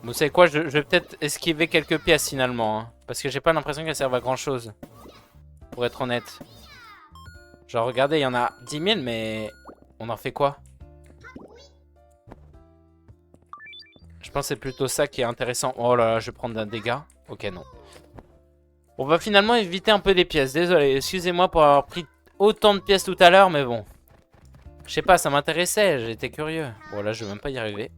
Vous savez quoi, je vais peut-être esquiver quelques pièces finalement. Hein, parce que j'ai pas l'impression qu'elles servent à grand chose. Pour être honnête. Genre regardez, il y en a 10 000 mais on en fait quoi? Je pense que c'est plutôt ça qui est intéressant. Oh là là, je vais prendre un dégât. Ok, non. On va finalement éviter un peu des pièces. Désolé, excusez-moi pour avoir pris autant de pièces tout à l'heure, mais bon. Je sais pas, ça m'intéressait, j'étais curieux. Bon, là, je vais même pas y arriver.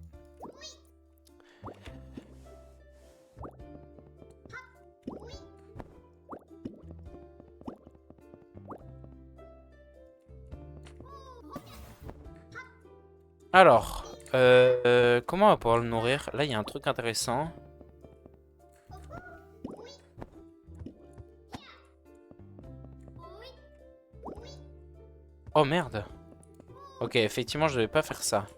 Alors, comment on va pouvoir le nourrir? Là, il y a un truc intéressant. Oh merde. Ok, effectivement, je devais pas faire ça.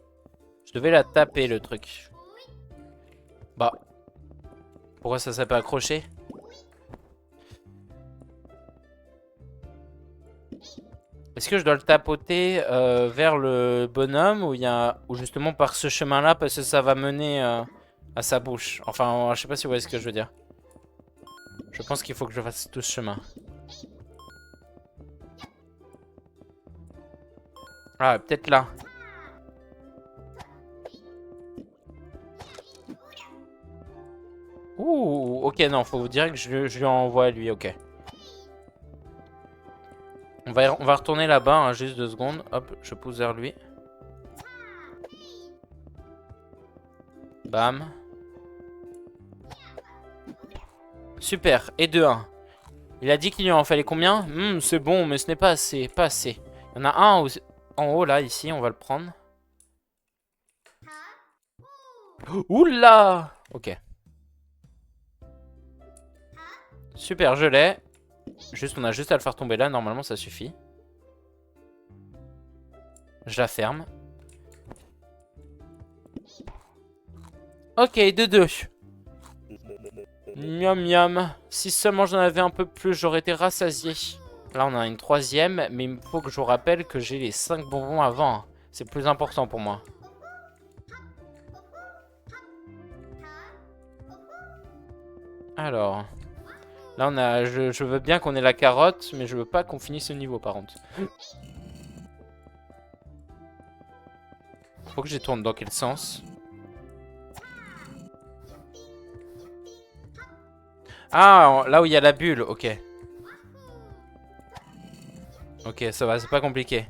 Je devais la taper, le truc. Bah. Pourquoi ça s'est pas accroché? Est-ce que je dois le tapoter vers le bonhomme ou justement par ce chemin-là parce que ça va mener à sa bouche? Enfin, je sais pas si vous voyez ce que je veux dire. Je pense qu'il faut que je fasse tout ce chemin. Ah, peut-être là. Ouh, ok, non, faut vous dire que je lui envoie à lui, ok. On va retourner là-bas, hein, juste 2 secondes. Hop, je pousse vers lui. Bam. Super, et 2-1. Il a dit qu'il lui en fallait combien? C'est bon, mais ce n'est pas assez, pas assez. Il y en a un en haut, là, ici, on va le prendre. Oula! Ok. Super, je l'ai. On a juste à le faire tomber là, normalement ça suffit. Je la ferme. Ok, 2-2. Miam miam. Si seulement j'en avais un peu plus, j'aurais été rassasié. Là on a une 3e, mais il faut que je vous rappelle que j'ai les 5 bonbons avant. C'est plus important pour moi. Alors... Là, on a, je veux bien qu'on ait la carotte, mais je veux pas qu'on finisse le niveau, par contre. Faut que je tourne dans quel sens? Ah, là où il y a la bulle, ok. Ok, ça va, c'est pas compliqué.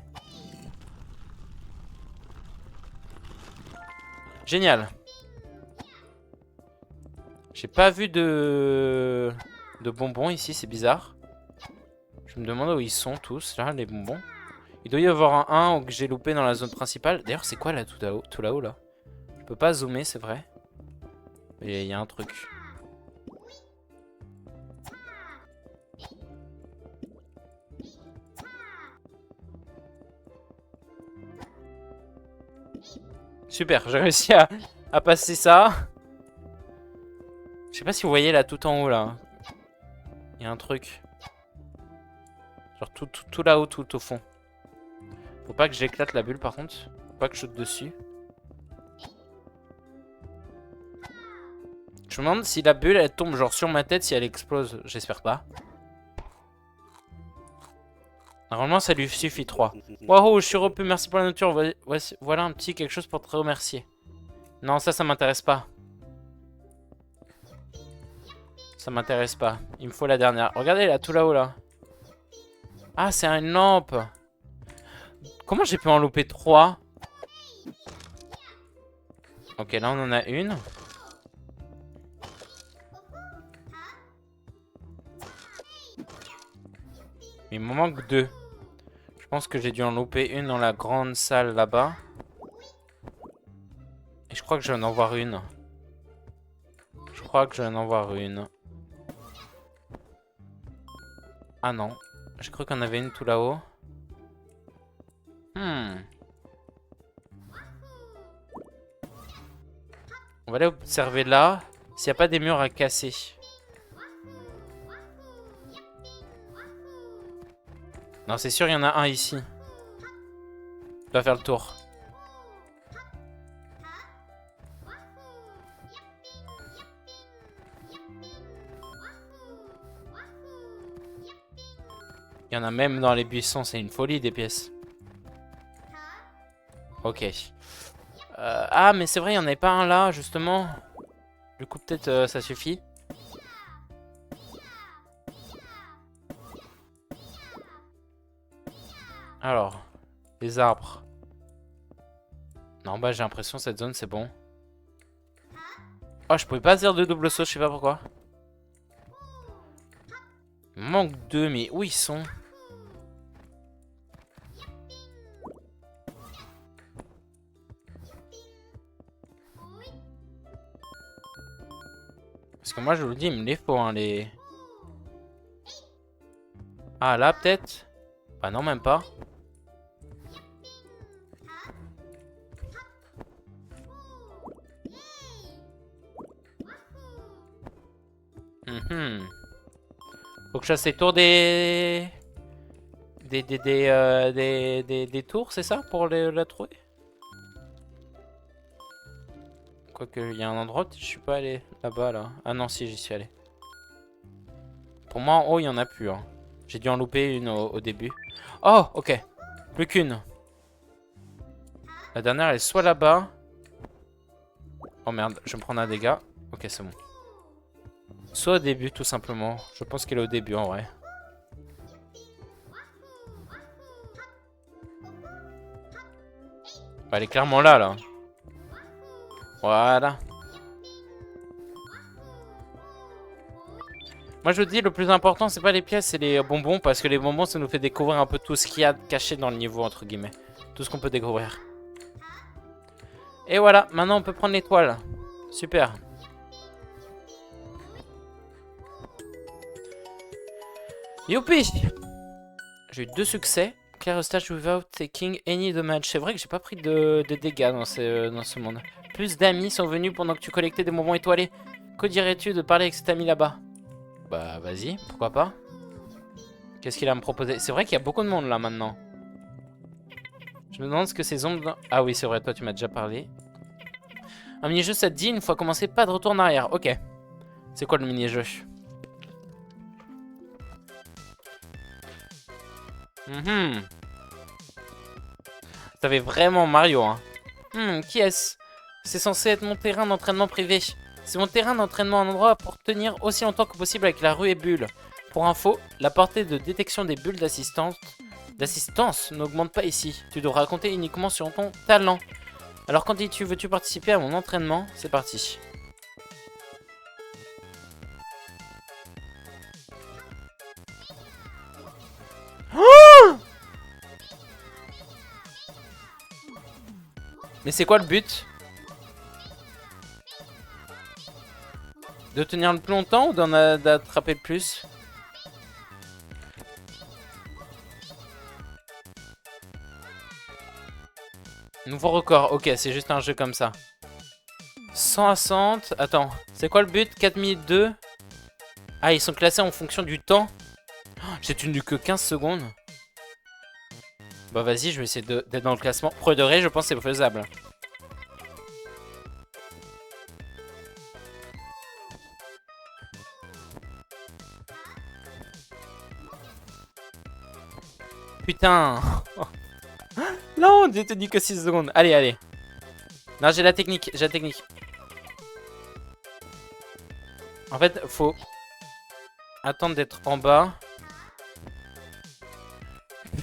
Génial. J'ai pas vu de bonbons ici, c'est bizarre. Je me demande où ils sont tous, là, les bonbons. Il doit y avoir un que j'ai loupé dans la zone principale. D'ailleurs, c'est quoi là, tout là-haut, là? Je peux pas zoomer, c'est vrai. Mais il y a un truc. Super, j'ai réussi à passer ça. Je sais pas si vous voyez là, tout en haut, là. Il y a un truc. Genre tout là-haut, tout au fond. Faut pas que j'éclate la bulle par contre. Faut pas que je saute dessus. Je me demande si la bulle elle tombe genre sur ma tête si elle explose. J'espère pas. Normalement ça lui suffit 3. Waouh, je suis repus, merci pour la nature. Voilà un petit quelque chose pour te remercier. Non, ça m'intéresse pas. Ça m'intéresse pas. Il me faut la dernière. Regardez là, tout là-haut là. Ah, c'est une lampe. Comment j'ai pu en louper 3? Ok, là on en a une. Il me manque 2. Je pense que j'ai dû en louper une dans la grande salle là-bas. Et je crois que je vais en voir une. Je crois que je vais en voir une. Ah non. J'ai cru qu'on avait une tout là-haut. On va aller observer là. S'il n'y a pas des murs à casser. Non, c'est sûr, il y en a un ici. Je dois faire le tour. Il y en a même dans les buissons, c'est une folie des pièces. Ok. Ah, mais c'est vrai, il n'y en avait pas un là, justement. Du coup, peut-être ça suffit. Alors, les arbres. Non, bah j'ai l'impression cette zone, c'est bon. Oh, je pouvais pas faire de double saut, je sais pas pourquoi. Il me manque 2, mais où ils sont? Parce que moi, je vous le dis, il me les faut, hein, les... Ah, là, peut-être? Bah non, même pas. Faut que je fasse les tours des tours, c'est ça, pour la trouver? Quoique, il y a un endroit où je suis pas allé là-bas, là. Ah non, si, j'y suis allé. Pour moi, en haut, il y en a plus, hein. J'ai dû en louper une au début. Oh, ok. Plus qu'une. La dernière, elle est soit là-bas. Oh merde, je vais me prendre un dégât. Ok, c'est bon. Soit au début, tout simplement. Je pense qu'elle est au début, en vrai. Bah, elle est clairement là, là. Voilà. Moi, je vous dis, le plus important, c'est pas les pièces, c'est les bonbons. Parce que les bonbons, ça nous fait découvrir un peu tout ce qu'il y a caché dans le niveau, entre guillemets. Tout ce qu'on peut découvrir. Et voilà, maintenant, on peut prendre l'étoile. Super. Youpi! J'ai eu 2 succès. Clear a stage without taking any damage. C'est vrai que j'ai pas pris de dégâts dans ce monde. Plus d'amis sont venus pendant que tu collectais des bonbons étoilés. Que dirais-tu de parler avec cet ami là-bas? Bah vas-y, pourquoi pas. Qu'est-ce qu'il a à me proposer? C'est vrai qu'il y a beaucoup de monde là maintenant. Je me demande ce que ces ombres... Ah oui, c'est vrai, toi tu m'as déjà parlé. Un mini-jeu, ça te dit, une fois commencé, pas de retour en arrière. Ok. C'est quoi le mini-jeu? T'avais vraiment Mario, hein. Qui est-ce? C'est censé être mon terrain d'entraînement privé. C'est mon terrain d'entraînement, un endroit pour tenir aussi longtemps que possible avec la rue et bulles. Pour info, la portée de détection des bulles d'assistance n'augmente pas ici. Tu devras compter uniquement sur ton talent. Alors quand dis-tu, veux-tu participer à mon entraînement? C'est parti. Mais c'est quoi le but? De tenir le plus longtemps ou d'attraper le plus? Nouveau record, ok, c'est juste un jeu comme ça. 160, attends, c'est quoi le but? 4 minutes 2. Ah, ils sont classés en fonction du temps. J'ai tenu que 15 secondes. Bah vas-y, je vais essayer d'être dans le classement. Pour de vrai, je pense que c'est faisable. Putain. Non, j'ai tenu que 6 secondes. Allez, allez. Non, j'ai la technique, j'ai la technique. En fait, faut attendre d'être en bas.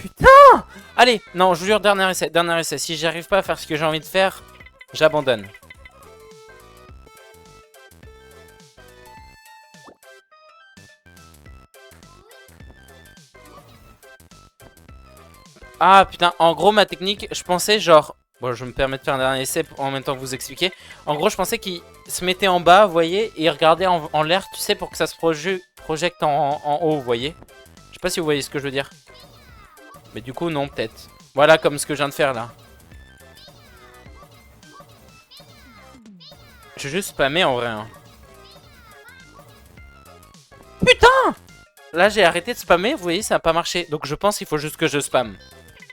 Putain! Allez, non, je vous jure, dernier essai, dernier essai. Si j'arrive pas à faire ce que j'ai envie de faire, j'abandonne. Ah putain, en gros ma technique, je pensais genre... Bon, je me permets de faire un dernier essai en même temps que vous expliquer. En gros, je pensais qu'il se mettait en bas, vous voyez, et il regardait en l'air, tu sais, pour que ça se projette en haut, vous voyez. Je sais pas si vous voyez ce que je veux dire. Mais du coup, non, peut-être. Voilà, comme ce que je viens de faire, là. Je vais juste spammer, en vrai. Hein. Putain! Là, j'ai arrêté de spammer, vous voyez, ça n'a pas marché. Donc, je pense qu'il faut juste que je spamme.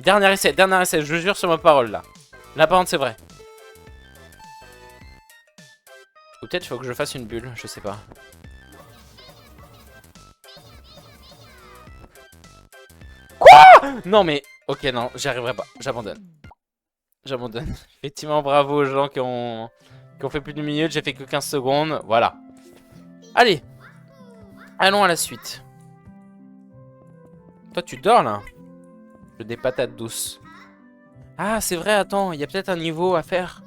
Dernier essai, je jure sur ma parole, là. Là, par contre, c'est vrai. Ou peut-être il faut que je fasse une bulle, je sais pas. Quoi? Non, mais... Ok, non, j'y arriverai pas. J'abandonne. J'abandonne. Effectivement, bravo aux gens qui ont fait plus d'une minute. J'ai fait que 15 secondes. Voilà. Allez. Allons à la suite. Toi, tu dors, là? Je des patates douces. Ah, c'est vrai, attends. Il y a peut-être un niveau à faire.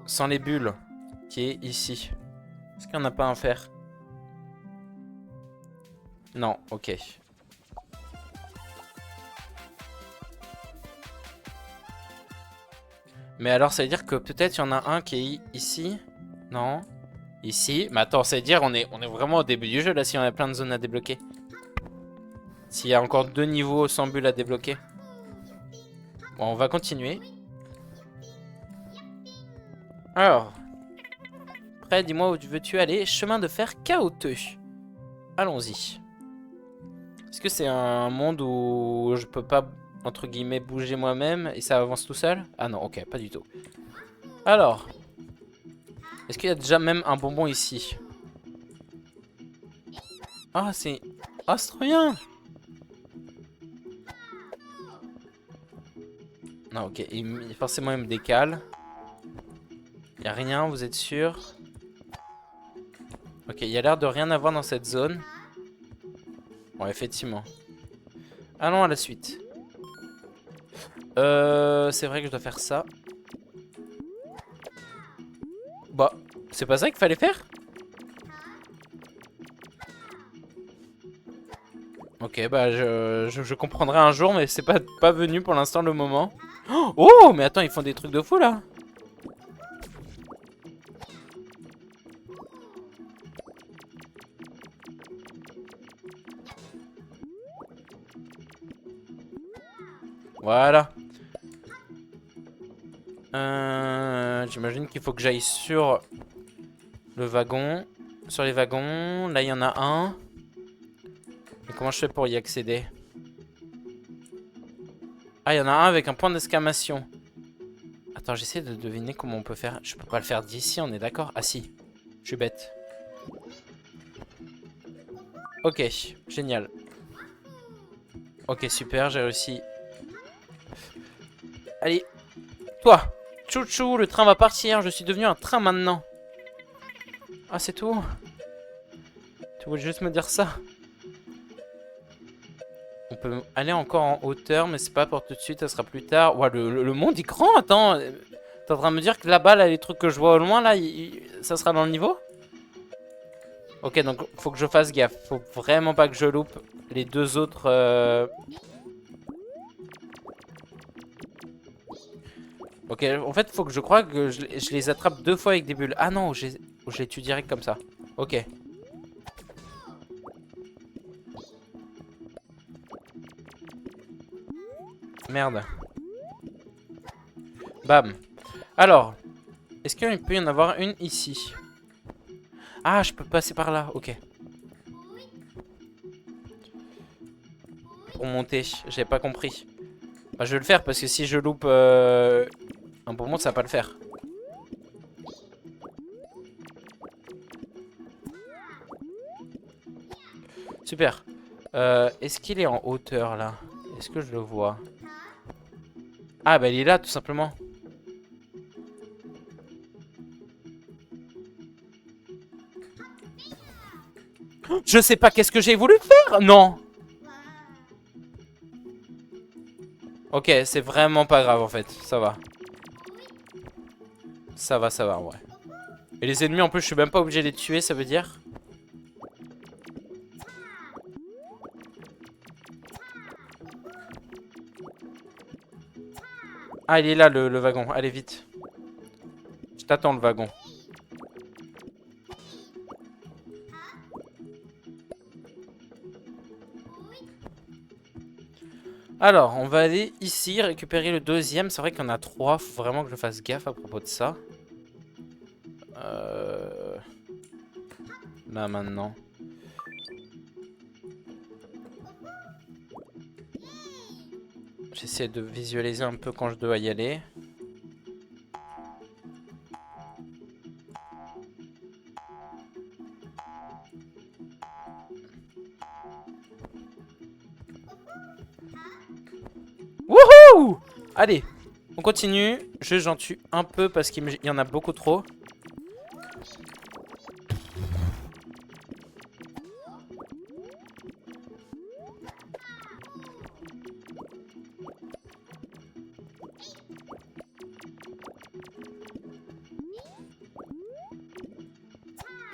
Sans les bulles. Qui est ici. Est-ce qu'il n'y en a pas un à faire? Non, ok. Mais alors, ça veut dire que peut-être il y en a un qui est ici? Non? Ici? Mais attends, ça veut dire on est vraiment au début du jeu, là, si on a plein de zones à débloquer. S'il y a encore 2 niveaux sans bulles à débloquer. Bon, on va continuer. Alors. Prêt, dis-moi où veux-tu aller? Chemin de fer chaotique. Allons-y. Est-ce que c'est un monde où je peux pas, entre guillemets, bouger moi-même et ça avance tout seul? Ah non, ok, pas du tout. Alors. Est-ce qu'il y a déjà même un bonbon ici? Ah, c'est... Ah, c'est trop bien! Non, ok, forcément il me décale. Il n'y a rien, vous êtes sûr? Ok, il y a l'air de rien avoir dans cette zone. Bon, effectivement. Allons à la suite. C'est vrai que je dois faire ça. Bah, c'est pas ça qu'il fallait faire? Ok, bah je comprendrai un jour, mais c'est pas venu pour l'instant le moment. Oh, mais attends, ils font des trucs de fou là. Voilà. J'imagine qu'il faut que j'aille sur le wagon. Sur les wagons. Là, il y en a un. Mais comment je fais pour y accéder? Ah, il y en a un avec un point d'exclamation. Attends, j'essaie de deviner comment on peut faire. Je peux pas le faire d'ici, on est d'accord? Ah si, je suis bête. Ok, génial. Ok, super, j'ai réussi. Allez, toi. Chouchou, le train va partir. Je suis devenu un train maintenant. Ah, c'est tout? Tu voulais juste me dire ça? On peut aller encore en hauteur, mais c'est pas pour tout de suite, ça sera plus tard. Ouah, le monde est grand, attends. T'es en train de me dire que là-bas, là, les trucs que je vois au loin, là, ça sera dans le niveau? Ok, donc faut que je fasse gaffe. Faut vraiment pas que je loupe les deux autres. Ok, en fait, faut que je crois que je les attrape 2 fois avec des bulles. Ah non, je les tue direct comme ça. Ok. Merde. Bam. Alors, est-ce qu'il peut y en avoir une ici? Ah, je peux passer par là. Ok. Pour monter, j'avais pas compris. Bah, je vais le faire parce que si je loupe un bonbon, ça va pas le faire. Super. Est-ce qu'il est en hauteur là? Est-ce que je le vois? Ah bah il est là tout simplement. Je sais pas qu'est-ce que j'ai voulu faire. Non. Ok, c'est vraiment pas grave en fait. Ça va. Ça va, ouais. Et les ennemis en plus je suis même pas obligé de les tuer, ça veut dire. Ah il est là le wagon, allez vite. Je t'attends le wagon. Alors, on va aller ici récupérer le deuxième. C'est vrai qu'il y en a 3. Faut vraiment que je fasse gaffe à propos de ça. Là maintenant. J'essaie de visualiser un peu quand je dois y aller. Wouhou! Allez, on continue. J'en tue un peu parce qu'il y en a beaucoup trop.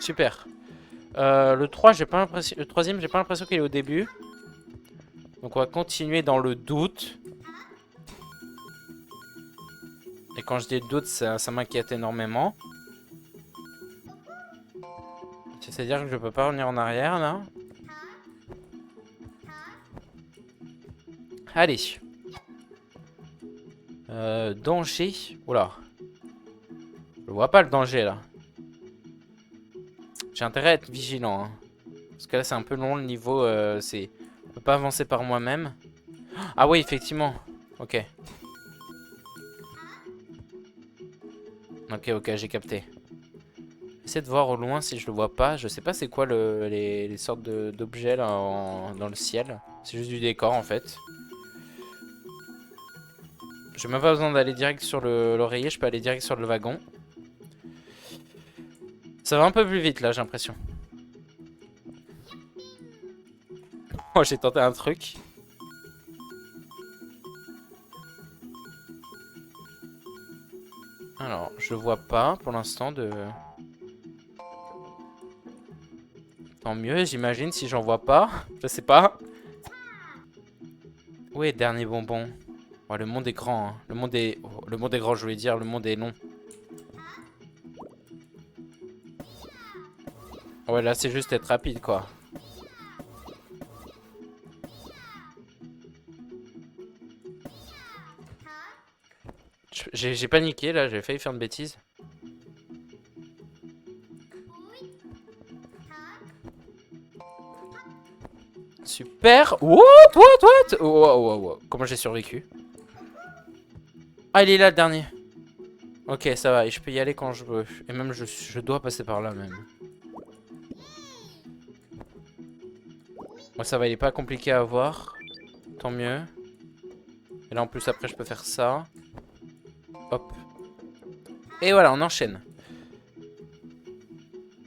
Super. Le 3, j'ai pas l'impression. Le troisième, j'ai pas l'impression qu'il est au début. Donc on va continuer dans le doute. Et quand je dis doute, ça m'inquiète énormément. C'est-à-dire que je peux pas revenir en arrière là. Allez. Danger. Oula. Je vois pas le danger là. J'ai intérêt à être vigilant. Hein. Parce que là c'est un peu long le niveau. Je peux pas avancer par moi-même. Ah oui, effectivement. Ok. Ok, j'ai capté. J'essaie de voir au loin si je le vois pas. Je sais pas c'est quoi les sortes d'objets là dans le ciel. C'est juste du décor en fait. J'ai même pas besoin d'aller direct sur l'oreiller, je peux aller direct sur le wagon. Ça va un peu plus vite là, j'ai l'impression. Oh, j'ai tenté un truc. Alors, je vois pas pour l'instant de... Tant mieux, j'imagine, si j'en vois pas. Je sais pas. Où est le dernier bonbon? Oh, le monde est grand. Hein. Le monde est... oh, le monde est grand, je voulais dire. Le monde est long. Ouais, là, c'est juste être rapide, quoi. J'ai paniqué, là. J'ai failli faire une bêtise. Super. What? Oh, oh. Comment j'ai survécu? Ah, il est là, le dernier. Ok, ça va. Et je peux y aller quand je veux. Et même, je dois passer par là, même. Moi, ça va, il est pas compliqué à voir. Tant mieux. Et là en plus après je peux faire ça. Hop. Et voilà, on enchaîne.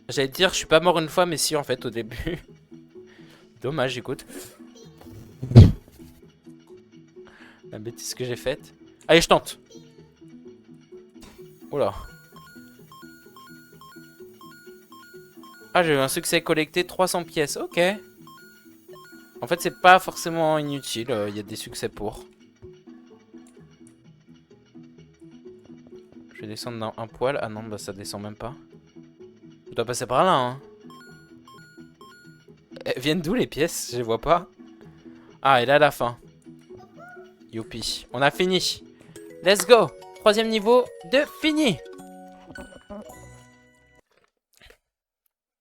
J'allais te dire, je suis pas mort une fois, mais si en fait au début. Dommage, écoute. La bêtise que j'ai faite. Allez, je tente. Oula. Ah, j'ai eu un succès collecté, 300 pièces. Ok. En fait, c'est pas forcément inutile. Il y a des succès pour. Je vais descendre dans un poil. Ah non, bah ça descend même pas. Je dois passer par là, hein. Elles viennent d'où les pièces? Je les vois pas. Ah, et là, la fin. Youpi. On a fini. Let's go. 3e niveau de fini.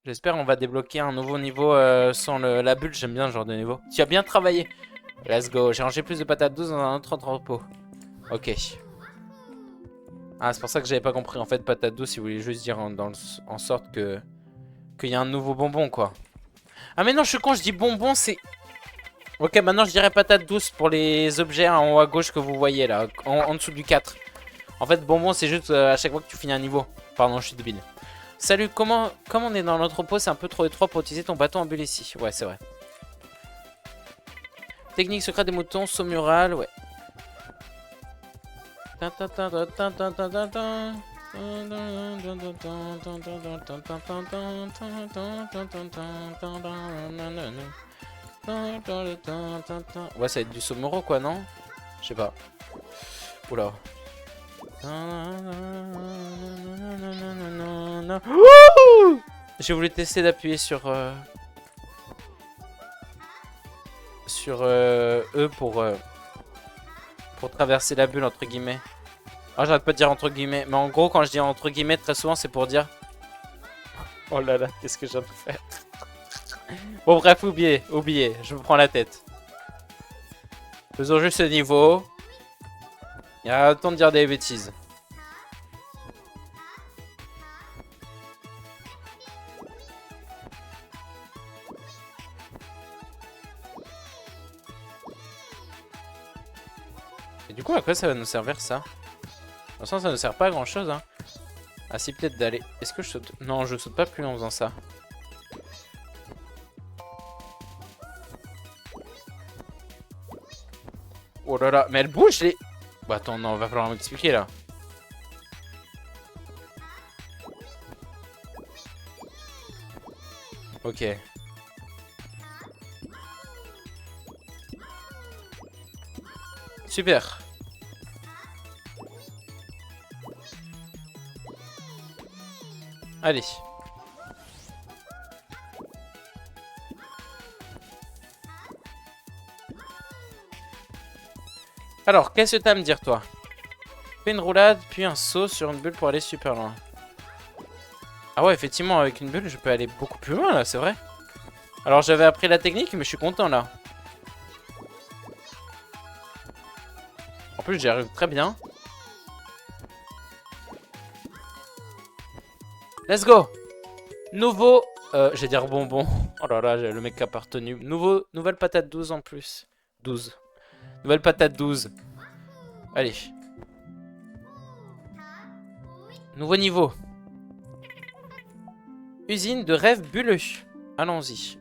J'espère on va débloquer un nouveau niveau sans la bulle. J'aime bien ce genre de niveau. Tu as bien travaillé. Let's go. J'ai rangé plus de patates douces dans un autre entrepôt. Ok. Ah, c'est pour ça que j'avais pas compris. En fait, patate douce, il voulait juste dire en sorte que qu'il y a un nouveau bonbon, quoi. Ah, mais non, je suis con, je dis bonbon, c'est... Ok, maintenant je dirais patate douce pour les objets en haut à gauche que vous voyez là, en dessous du 4. En fait, bonbon, c'est juste à chaque fois que tu finis un niveau. Pardon, je suis débile. Salut, comme on est dans l'entrepôt, c'est un peu trop étroit pour utiliser ton bâton en bulle ici. Ouais, c'est vrai. Technique secrète des moutons, saut mural, ouais. Ouais, ça va être du Somoro quoi, non? Je sais pas. Oula. J'ai voulu tester d'appuyer sur E pour traverser la bulle entre guillemets. Ah, j'arrête pas de dire entre guillemets, mais en gros quand je dis entre guillemets très souvent c'est pour dire. Oh là là, qu'est-ce que j'ai de faire? Bon bref, oubliez, je me prends la tête. Faisons juste ce niveau. Il y a le temps de dire des bêtises. Et du coup, à quoi ça va nous servir ça? De toute façon, ça ne sert pas à grand chose. Hein. Ah, si, peut-être d'aller. Est-ce que je saute? Non, je saute pas plus en faisant ça. Oh là là, mais elle bouge les. Bah attends, non, va falloir m'expliquer là. Ok. Super. Allez. Alors, qu'est-ce que t'as à me dire, toi? Fais une roulade, puis un saut sur une bulle pour aller super loin. Ah ouais, effectivement, avec une bulle, je peux aller beaucoup plus loin, là, c'est vrai. Alors, j'avais appris la technique, mais je suis content, là. En plus, j'y arrive très bien. Let's go! Nouveau... j'ai dire bonbon. Oh là là, le mec qui a partenu. Nouvelle patate 12 en plus. 12. Nouvelle patate 12. Allez. Nouveau niveau. Usine de rêve bulleux. Allons-y.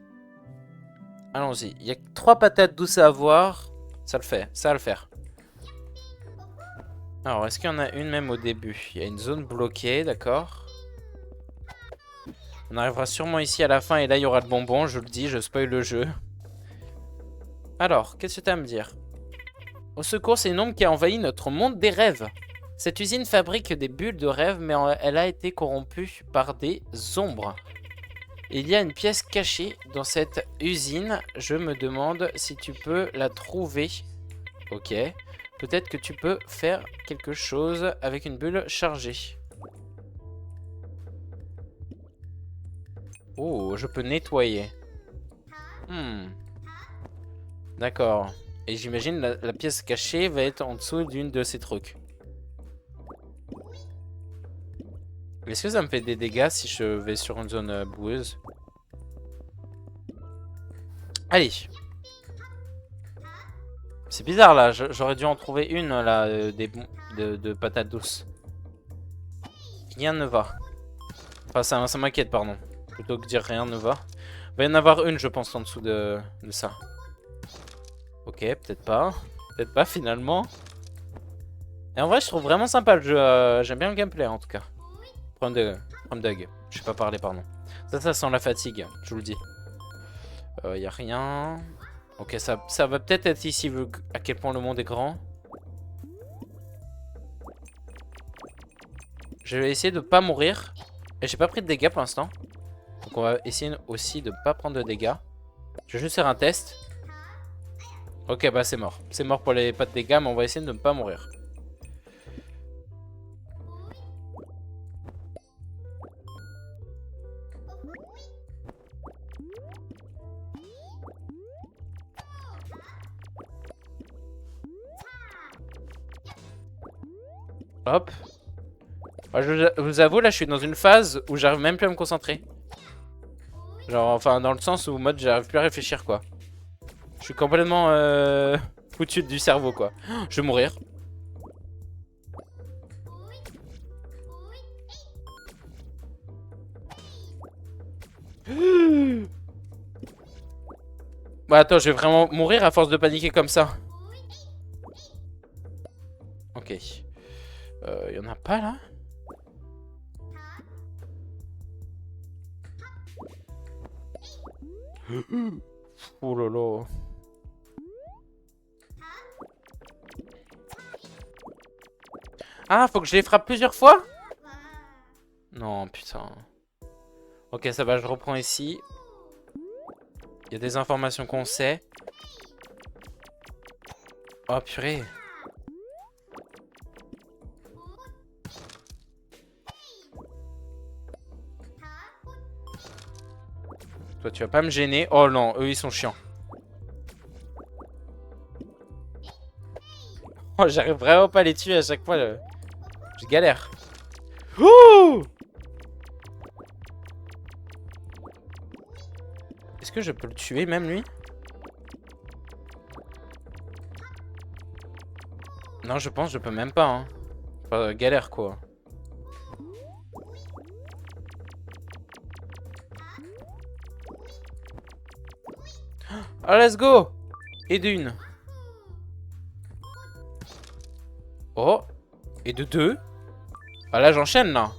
Allons-y. Il y a 3 patates douces à avoir. Ça le fait. Ça va le faire. Alors, est-ce qu'il y en a une même au début? Il y a une zone bloquée, d'accord. On arrivera sûrement ici à la fin et là, il y aura le bonbon. Je le dis, je spoil le jeu. Alors, qu'est-ce que tu as à me dire? Au secours, c'est une ombre qui a envahi notre monde des rêves. Cette usine fabrique des bulles de rêve, mais elle a été corrompue par des ombres. Il y a une pièce cachée dans cette usine. Je me demande si tu peux la trouver. Ok. Peut-être que tu peux faire quelque chose avec une bulle chargée. Oh, je peux nettoyer. D'accord. Et j'imagine la pièce cachée va être en dessous d'une de ces trucs. Est-ce que ça me fait des dégâts si je vais sur une zone boueuse? Allez. C'est bizarre là, j'aurais dû en trouver une là, de patates douces. Rien ne va. Enfin, ça m'inquiète, pardon. Plutôt que dire rien ne va. Il va y en avoir une, je pense, en dessous de ça. Ok, peut-être pas. Peut-être pas finalement. Et en vrai, je trouve vraiment sympa le jeu. J'aime bien le gameplay en tout cas. From Dog. Je sais pas parler, pardon. Ça sent la fatigue, je vous le dis. Y a rien. Ok, ça va peut-être être ici, vu à quel point le monde est grand. Je vais essayer de pas mourir. Et j'ai pas pris de dégâts pour l'instant. Donc on va essayer aussi de pas prendre de dégâts. Je vais juste faire un test. Ok, bah c'est mort. C'est mort pour les pas de dégâts, mais on va essayer de ne pas mourir. Hop. Bah, je vous avoue, là je suis dans une phase où j'arrive même plus à me concentrer. Genre, enfin, dans le sens où mode j'arrive plus à réfléchir, quoi. Je suis complètement foutu du cerveau, quoi. Je vais mourir. Bah attends, je vais vraiment mourir à force de paniquer comme ça. Ok. Y en a pas là? Oh là là. Ah, faut que je les frappe plusieurs fois? Non, putain. Ok, ça va, je reprends ici. Il y a des informations qu'on sait. Oh purée. Toi, tu vas pas me gêner. Oh non, eux, ils sont chiants. Oh, j'arrive vraiment pas à les tuer à chaque fois. Je galère. Ouh! Est-ce que je peux le tuer, même lui? Non, je pense que je peux même pas. Hein. Enfin, galère, quoi. Ah, let's go! Et d'une. Oh! Et de deux. Ah, là, j'enchaîne, là.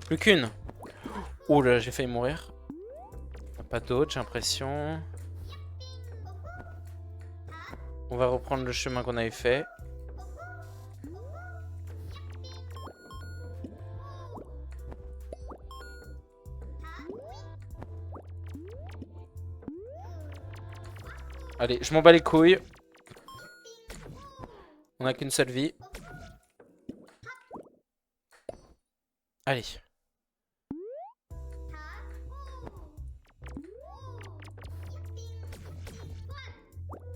Plus qu'une. Oh là, j'ai failli mourir. Pas d'autres, j'ai l'impression. On va reprendre le chemin qu'on avait fait. Allez, je m'en bats les couilles. On n'a qu'une seule vie. Allez.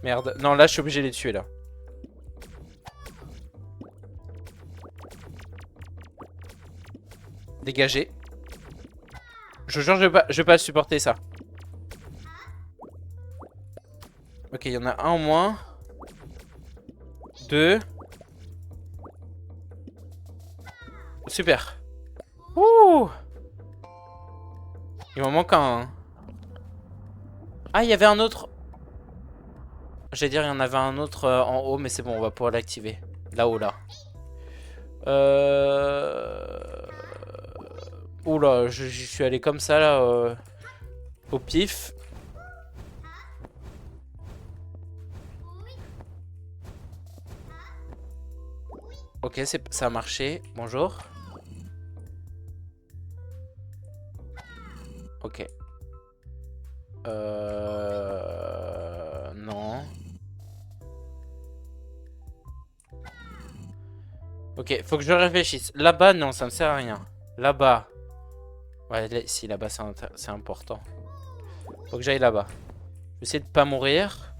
Merde. Non, là, je suis obligé de les tuer, là. Dégagez. Je jure, je vais pas supporter ça. Ok, il y en a un en moins. Deux. Super. Ouh. Il m'en manque un. Ah, il y avait un autre. J'allais dire, il y en avait un autre en haut, mais c'est bon, on va pouvoir l'activer. Là-haut, là. Oula, j'y suis allé comme ça, là. Au pif. Ok, ça a marché. Bonjour. Ok. Non. Ok, faut que je réfléchisse. Là-bas, non, ça me sert à rien. Là-bas. Ouais, si, là-bas, c'est important. Faut que j'aille là-bas. Je vais essayer de pas mourir.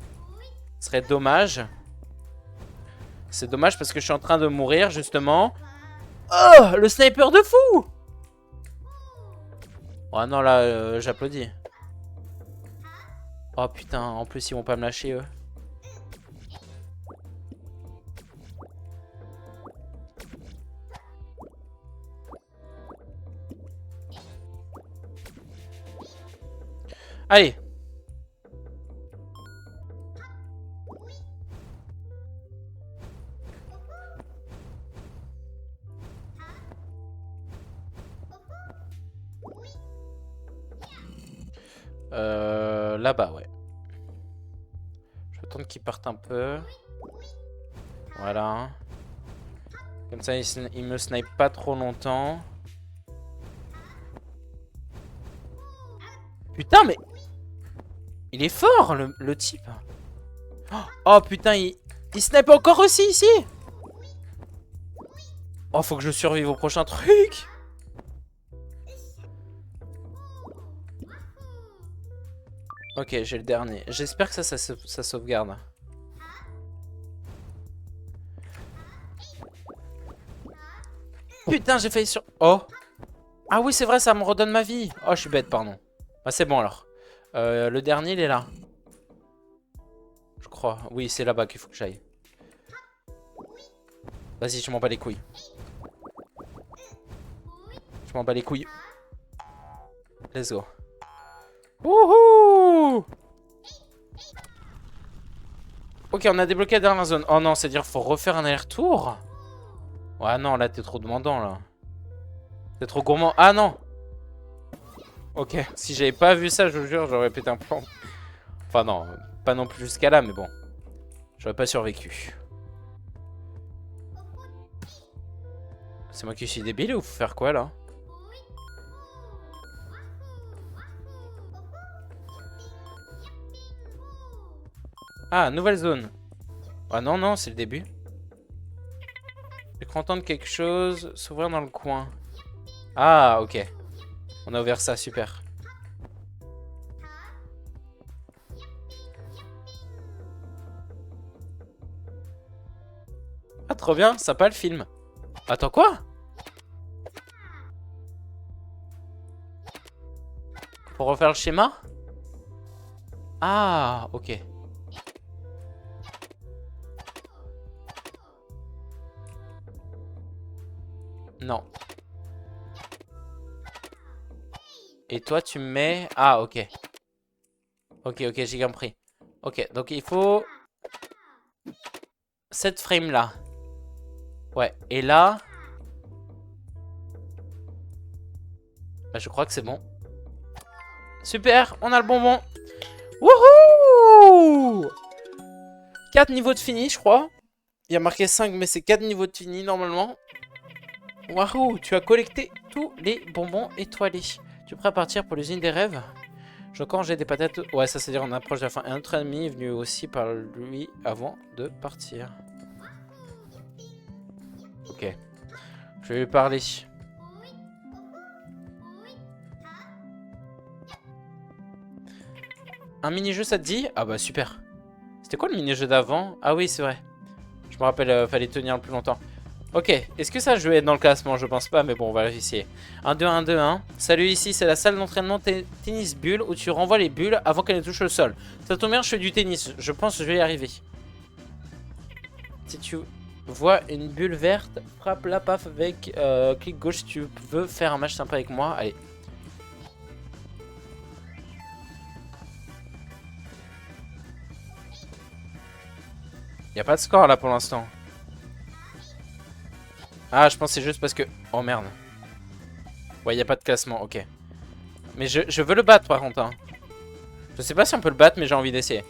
Ce serait dommage. C'est dommage parce que je suis en train de mourir, justement. Oh, le sniper de fou! Oh non, là, j'applaudis. Oh putain, en plus, ils vont pas me lâcher, eux. Allez. Là-bas, ouais. Je vais attendre qu'il parte un peu. Voilà. Comme ça, il me snipe pas trop longtemps. Putain, mais... Il est fort, le type. Oh, putain, il snipe encore aussi, ici. Oh, faut que je survive au prochain truc. Ok, j'ai le dernier. J'espère que ça sauvegarde. Putain, j'ai failli sur... Oh. Ah oui, c'est vrai, ça me redonne ma vie. Oh, je suis bête, pardon. Bah, c'est bon, alors. Le dernier, il est là. Je crois. Oui, c'est là-bas qu'il faut que j'aille. Vas-y, je m'en bats les couilles. Je m'en bats les couilles. Let's go. Wouhou! Ok, on a débloqué la dernière zone. Oh non, c'est-à-dire qu'il faut refaire un aller-retour? Ouais, non, là, t'es trop demandant, là. T'es trop gourmand. Ah, non! Ok, si j'avais pas vu ça, je vous jure, j'aurais pété un plomb. Enfin, non, pas non plus jusqu'à là, mais bon. J'aurais pas survécu. C'est moi qui suis débile ou faut faire quoi, là? Ah, nouvelle zone. Ah non, non, c'est le début. J'ai cru entendre quelque chose s'ouvrir dans le coin. Ah, ok. On a ouvert ça, super. Ah, trop bien, sympa le film. Attends, quoi? Pour refaire le schéma? Ah, ok. Non. Et toi, tu me mets... Ah, ok. Ok, ok, j'ai compris. Ok, donc il faut... cette frame-là. Ouais, et là... Bah, je crois que c'est bon. Super, on a le bonbon. Wouhou! 4 niveaux de fini, je crois. Il y a marqué 5, mais c'est 4 niveaux de fini, normalement. Waouh, tu as collecté tous les bonbons étoilés. Tu es prêt à partir pour l'usine des rêves? J'ai encore j'ai des patates. Ouais, ça c'est dire on approche de la fin. Et un autre ami est venu aussi par lui avant de partir. Ok. Je vais lui parler. Un mini-jeu, ça te dit? Ah bah super. C'était quoi le mini-jeu d'avant? Ah oui, c'est vrai. Je me rappelle, fallait tenir le plus longtemps. Ok, est-ce que ça je vais être dans le classement? Je pense pas, mais bon, on va essayer. 1-2, 1-2, 1. Salut, ici, c'est la salle d'entraînement tennis bulle où tu renvoies les bulles avant qu'elles ne touchent le sol. Ça tombe bien, je fais du tennis. Je pense que je vais y arriver. Si tu vois une bulle verte, frappe la paf avec clic gauche si tu veux faire un match sympa avec moi. Allez. Y a pas de score là pour l'instant. Ah, je pense que c'est juste parce que... Oh merde. Ouais, y a pas de classement, ok. Mais je veux le battre par contre. Hein. Je sais pas si on peut le battre, mais j'ai envie d'essayer.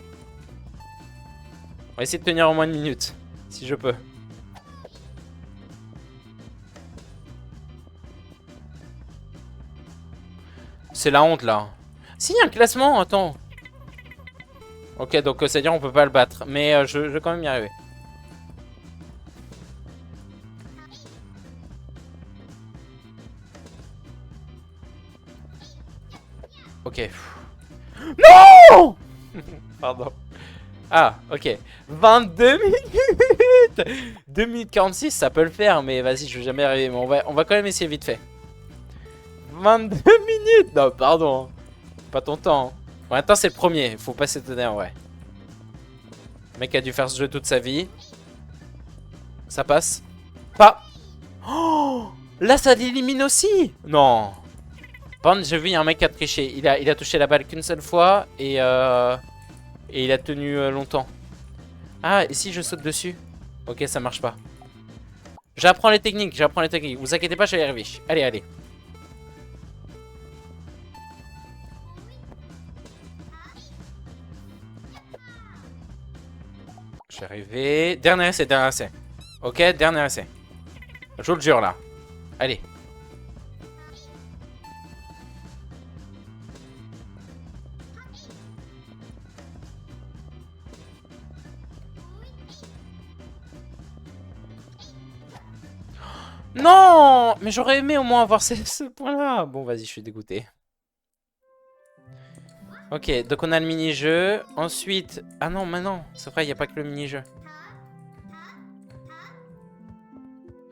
On va essayer de tenir au moins une minute, si je peux. C'est la honte là. Si, y a un classement, attends. Ok, donc c'est-à-dire on peut pas le battre. Mais je vais quand même y arriver. Ok. Non. Pardon. Ah, ok. 22 minutes 2 minutes 46, ça peut le faire, mais vas-y, je vais jamais y arriver. Mais on va quand même essayer vite fait. 22 minutes. Non, pardon. Pas ton temps. En même temps, c'est le premier. Faut pas s'étonner, en vrai. Le mec a dû faire ce jeu toute sa vie. Ça passe. Pas. Oh, là, ça l'élimine aussi. Non. Par contre, j'ai vu, il y a un mec qui a triché. Il a touché la balle qu'une seule fois et il a tenu longtemps. Ah, et si je saute dessus? Ok, ça marche pas. J'apprends les techniques, j'apprends les techniques. Vous inquiétez pas, je vais y arriver. Allez, allez. Je vais arriver. Dernier essai, dernier essai. Ok, dernier essai. Je vous le jure là. Allez. Non! Mais j'aurais aimé au moins avoir ce point-là. Bon, vas-y, je suis dégoûté. Ok, donc on a le mini-jeu. Ensuite... Ah non, maintenant. C'est vrai, il n'y a pas que le mini-jeu.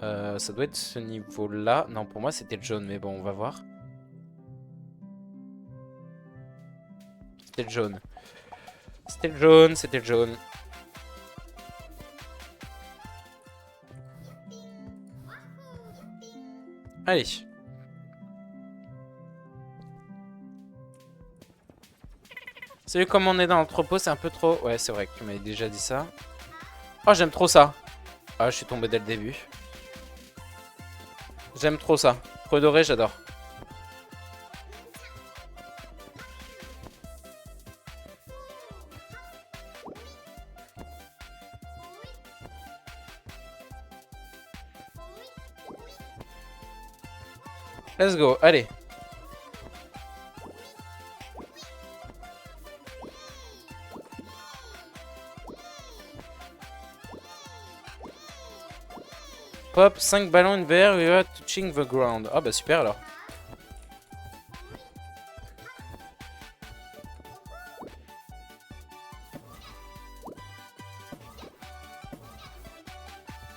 Ça doit être ce niveau-là. Non, pour moi, c'était le jaune, mais bon, on va voir. C'était le jaune. C'était le jaune, c'était le jaune. Allez. Salut, comme on est dans l'entrepôt, c'est un peu trop... Ouais, c'est vrai que tu m'avais déjà dit ça. Oh, j'aime trop ça. Ah, je suis tombé dès le début. J'aime trop ça. Creux doré, j'adore. Let's go, allez. Pop, 5 ballons in the air without touching the ground. Ah bah super alors.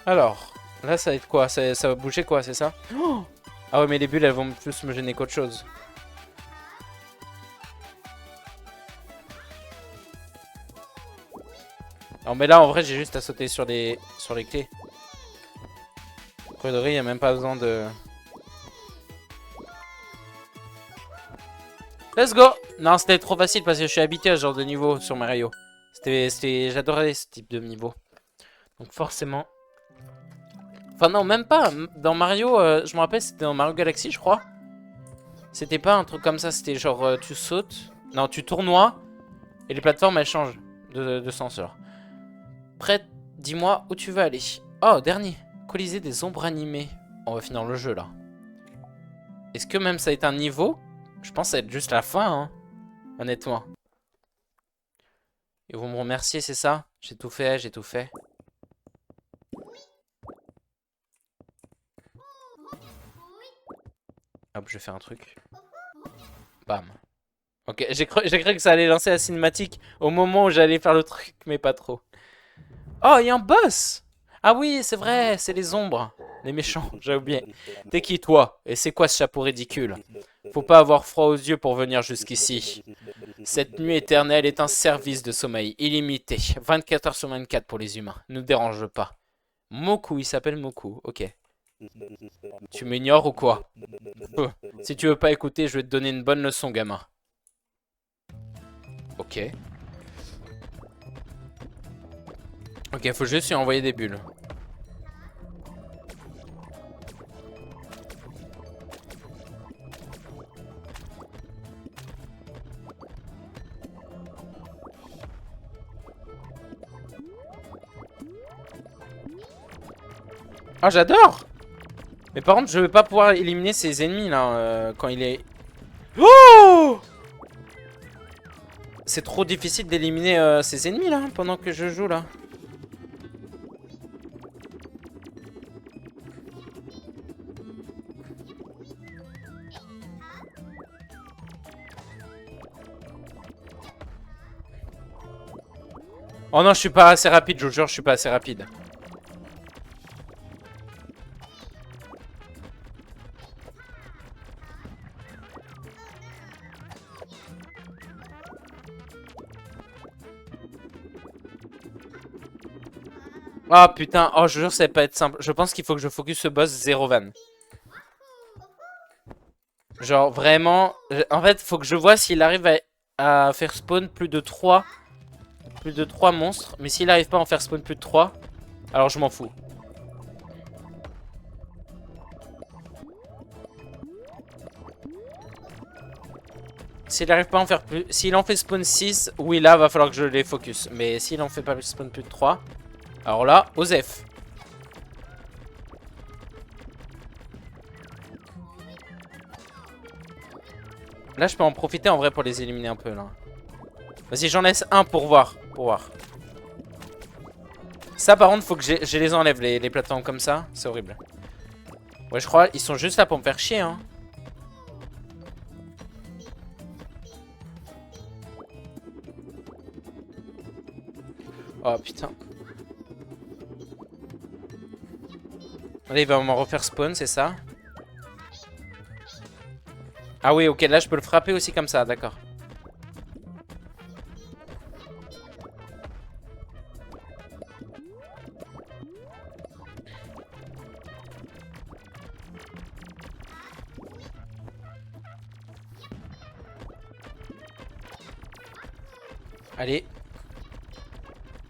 Alors, là ça va être quoi? Ça va bouger quoi, c'est ça? Oh, ah ouais, mais les bulles elles vont plus me gêner qu'autre chose. Non mais là en vrai j'ai juste à sauter sur les clés. Creux doré, il n'y a même pas besoin de... Let's go! Non, c'était trop facile parce que je suis habitué à ce genre de niveau sur Mario. J'adorais ce type de niveau. Donc forcément... Enfin non, même pas. Dans Mario, je me rappelle, c'était dans Mario Galaxy, je crois. C'était pas un truc comme ça, c'était genre tu sautes. Non, tu tournoies et les plateformes elles changent de sens alors. Prête, dis-moi où tu veux aller. Oh, dernier. Colisée des ombres animées. On va finir le jeu là. Est-ce que même ça va être un niveau? Je pense que ça va être juste la fin, hein. Honnêtement. Ils vont me remercier, c'est ça? J'ai tout fait, j'ai tout fait. Hop, je vais faire un truc. Bam. Ok, j'ai cru que ça allait lancer la cinématique au moment où j'allais faire le truc, mais pas trop. Oh, il y a un boss! Ah oui, c'est vrai, c'est les ombres. Les méchants, j'ai oublié. T'es qui, toi? Et c'est quoi ce chapeau ridicule? Faut pas avoir froid aux yeux pour venir jusqu'ici. Cette nuit éternelle est un service de sommeil illimité. 24 heures sur 24 pour les humains. Ne dérange pas. Moku, il s'appelle Moku. Ok. Tu m'ignores ou quoi? Si tu veux pas écouter, je vais te donner une bonne leçon, gamin. Ok. Ok, faut juste lui envoyer des bulles. Ah, j'adore! Mais par contre, je vais pas pouvoir éliminer ses ennemis là quand il est... Oh! C'est trop difficile d'éliminer ses ennemis là pendant que je joue là. Oh non, je suis pas assez rapide, je vous jure, je suis pas assez rapide. Ah putain, oh je jure ça va pas être simple. Je pense qu'il faut que je focus ce boss 0 van. Genre vraiment, en fait, faut que je vois s'il arrive à faire spawn plus de 3 monstres. Mais s'il arrive pas à en faire spawn plus de 3, alors je m'en fous. S'il arrive pas à en faire plus, s'il en fait spawn 6, oui là va falloir que je les focus. Mais s'il en fait pas spawn plus de 3, alors là, Osef. Là, je peux en profiter en vrai pour les éliminer un peu là. Vas-y, j'en laisse un pour voir. Ça, par contre, faut que je les enlève, les plateformes comme ça. C'est horrible. Ouais, je crois ils sont juste là pour me faire chier, hein. Oh, putain. Allez, il va m'en refaire spawn, c'est ça? Ah oui, ok, là, je peux le frapper aussi comme ça, d'accord. Allez.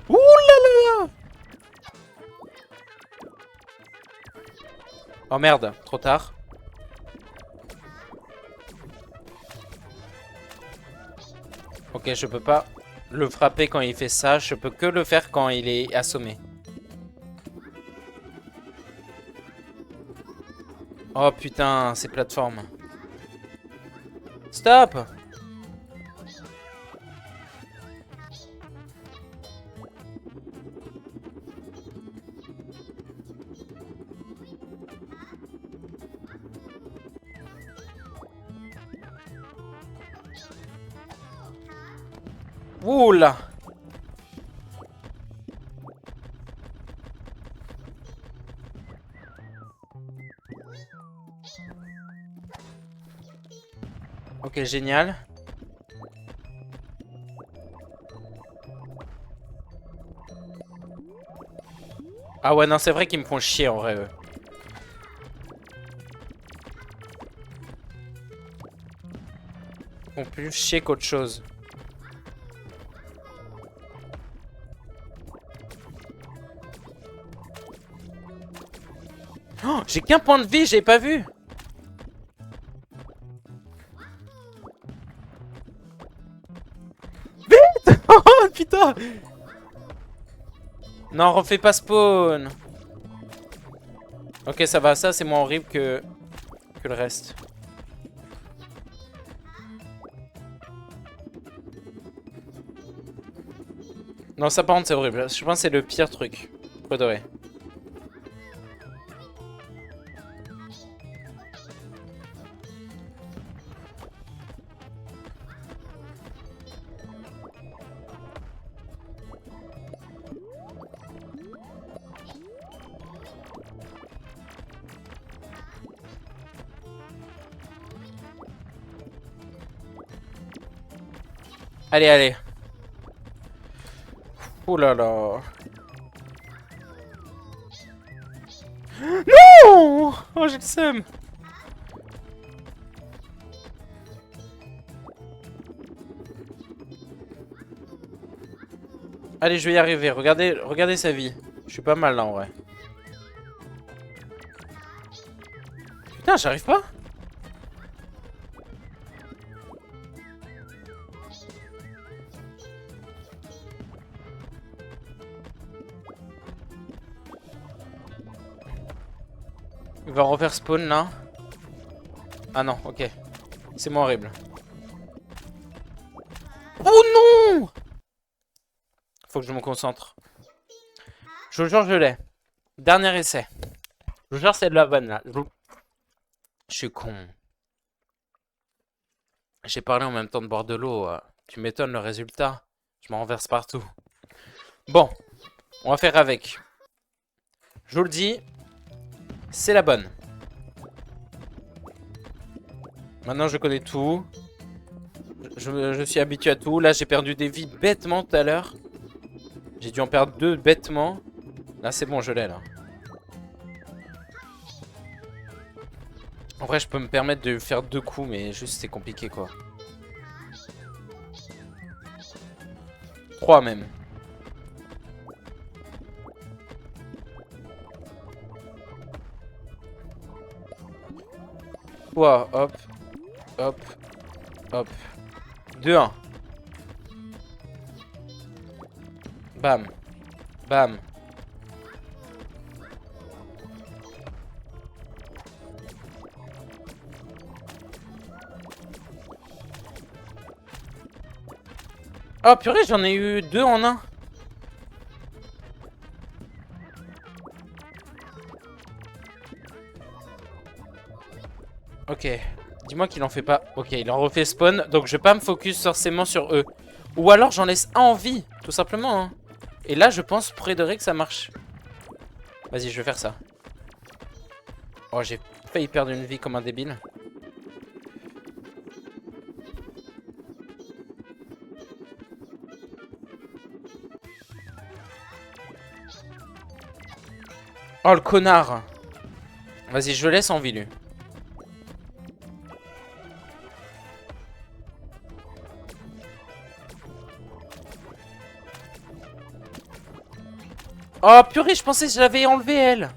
Ouh là là! Oh merde, trop tard. Ok, je peux pas le frapper quand il fait ça. Je peux que le faire quand il est assommé. Oh putain, ces plateformes. Stop! Ouh là! Ok, génial. Ah ouais, non, c'est vrai qu'ils me font chier en vrai, eux. Ils font plus chier qu'autre chose. Oh, j'ai qu'un point de vie, j'ai pas vu. Vite! Oh putain! Non, refais pas spawn. Ok, ça va, ça c'est moins horrible que le reste. Non, ça par contre c'est horrible. Je pense que c'est le pire truc. Pour de vrai. Allez, allez. Ouh là là. Non! Oh, j'ai le seum. Allez, je vais y arriver. Regardez, regardez sa vie. Je suis pas mal là en vrai. Putain, j'arrive pas. Il va refaire spawn là. Ah non, ok. C'est moins horrible. Oh non! Faut que je me concentre. Je vous jure, je l'ai. Dernier essai. Je vous jure, c'est de la vanne là. Je suis con. J'ai parlé en même temps de boire de l'eau. Tu m'étonnes le résultat. Je m'en renverse partout. Bon, on va faire avec. Je vous le dis, c'est la bonne. Maintenant, je connais tout. Je suis habitué à tout. Là, j'ai perdu des vies bêtement tout à l'heure. J'ai dû en perdre 2 bêtement. Là, c'est bon, je l'ai là. En vrai, je peux me permettre de faire 2 coups, mais juste c'est compliqué quoi. 3 même. Toi, hop, hop, hop. 2-1. Bam, bam. Oh purée, j'en ai eu 2 en 1. Ok. Dis-moi qu'il en fait pas. Ok, il en refait spawn. Donc je vais pas me focus forcément sur eux. Ou alors j'en laisse un en vie. Tout simplement. Hein. Et là, je pense près de vrai que ça marche. Vas-y, je vais faire ça. Oh, j'ai failli perdre une vie comme un débile. Oh, le connard. Vas-y, je le laisse en vie, lui. Oh, purée, je pensais que je l'avais enlevé, elle.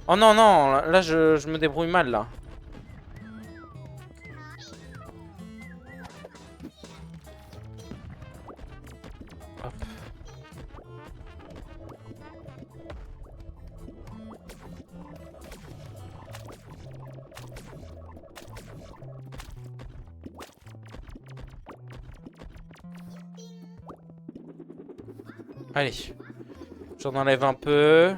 Oh non, non, là, je me débrouille mal, là. Hop. Allez. J'en enlève un peu.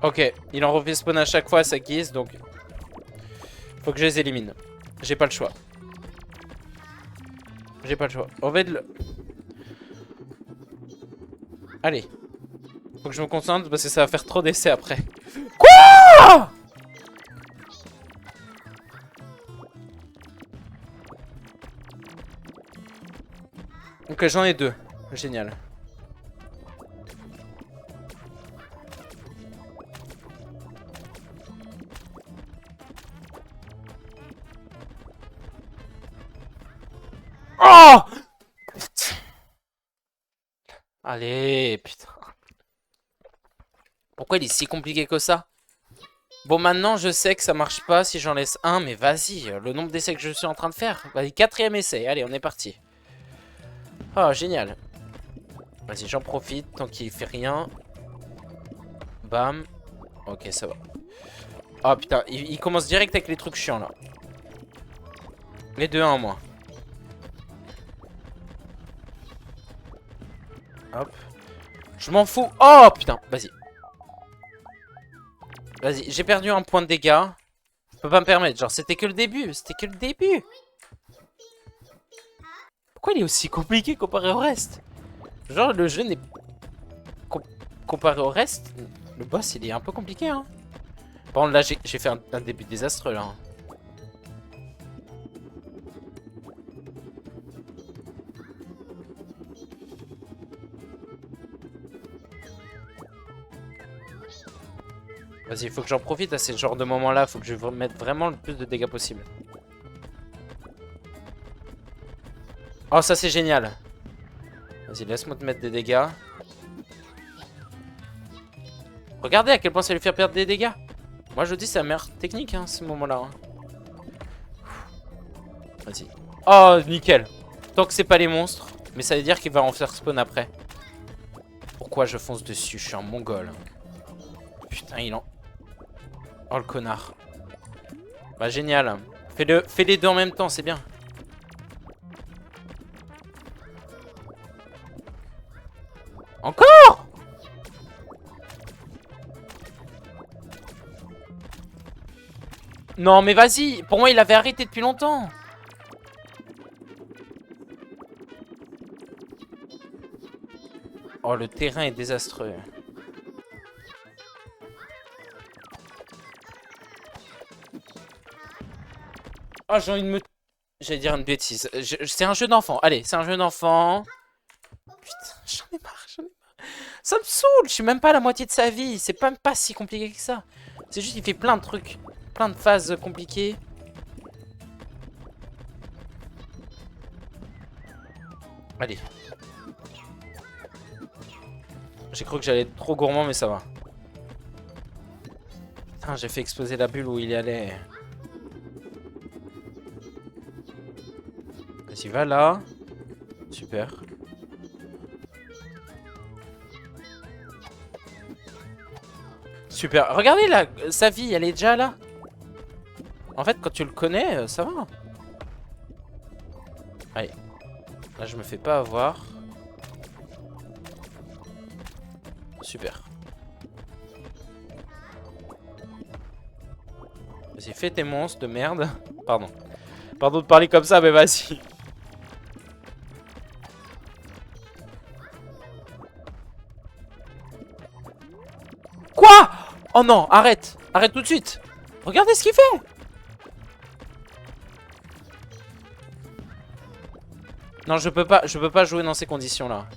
Ok, il en refait spawn à chaque fois à sa guise, donc faut que je les élimine. J'ai pas le choix. J'ai pas le choix. En fait, allez. Faut que je me concentre parce que ça va faire trop d'essais après. Quoi? Ok, j'en ai 2. Génial. Oh! Allez, putain. Pourquoi il est si compliqué que ça? Bon, maintenant, je sais que ça marche pas si j'en laisse un, mais vas-y, le nombre d'essais que je suis en train de faire. Vas-y, 4e essai. Allez, on est parti. Oh, génial. Vas-y, j'en profite tant qu'il fait rien. Bam. Ok, ça va. Oh, putain, il commence direct avec les trucs chiants, là. Les 2-1 en moins. Hop. Je m'en fous. Oh, putain, vas-y. Vas-y, j'ai perdu un point de dégâts. Je peux pas me permettre. Genre, c'était que le début. C'était que le début. Pourquoi il est aussi compliqué comparé au reste? Genre, le jeu n'est... Comparé au reste, le boss, il est un peu compliqué, hein. Par contre, là, j'ai fait un début désastreux, là. Vas-y, il faut que j'en profite à ce genre de moment-là. Faut que je mette vraiment le plus de dégâts possible. Oh, ça, c'est génial. Vas-y, laisse-moi te mettre des dégâts. Regardez à quel point ça lui fait perdre des dégâts. Moi, je dis c'est la meilleure technique, hein, ce moment-là. Hein. Vas-y. Oh, nickel. Tant que c'est pas les monstres. Mais ça veut dire qu'il va en faire spawn après. Pourquoi je fonce dessus? Je suis un mongol. Putain, il en... Oh, le connard. Bah, génial. Fais les deux en même temps, c'est bien. Encore? Non, mais vas-y. Pour moi, il avait arrêté depuis longtemps. Oh, le terrain est désastreux. Oh, j'ai envie de me... J'allais dire une bêtise. C'est un jeu d'enfant. Allez, c'est un jeu d'enfant. Putain, j'en ai marre, j'en ai marre. Ça me saoule, je suis même pas à la moitié de sa vie. C'est même pas si compliqué que ça. C'est juste qu'il fait plein de trucs. Plein de phases compliquées. Allez. J'ai cru que j'allais être trop gourmand, mais ça va. Putain, j'ai fait exploser la bulle où il y allait. Vas-y, va là. Super. Super. Regardez là, sa vie, elle est déjà là. En fait, quand tu le connais, ça va. Allez. Là, je me fais pas avoir. Super. Vas-y, fais tes monstres de merde. Pardon. Pardon de parler comme ça, mais vas-y. Quoi? Oh non, arrête. Arrête tout de suite. Regardez ce qu'il fait. Non, je peux pas jouer dans ces conditions-là.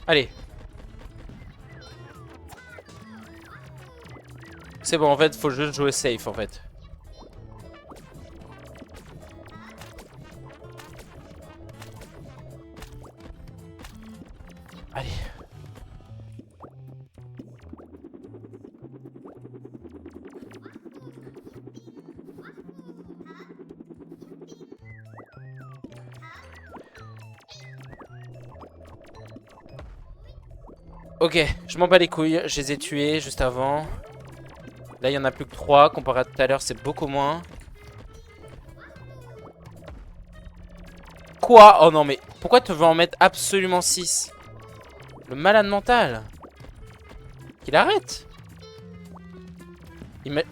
Allez. C'est bon, en fait, faut juste jouer safe, en fait. Allez. Ok, je m'en bats les couilles, je les ai tués juste avant. Là, il y en a plus que 3, comparé à tout à l'heure, c'est beaucoup moins. Quoi? Oh non, mais pourquoi tu veux en mettre absolument 6? Le malade mental. Qu'il arrête.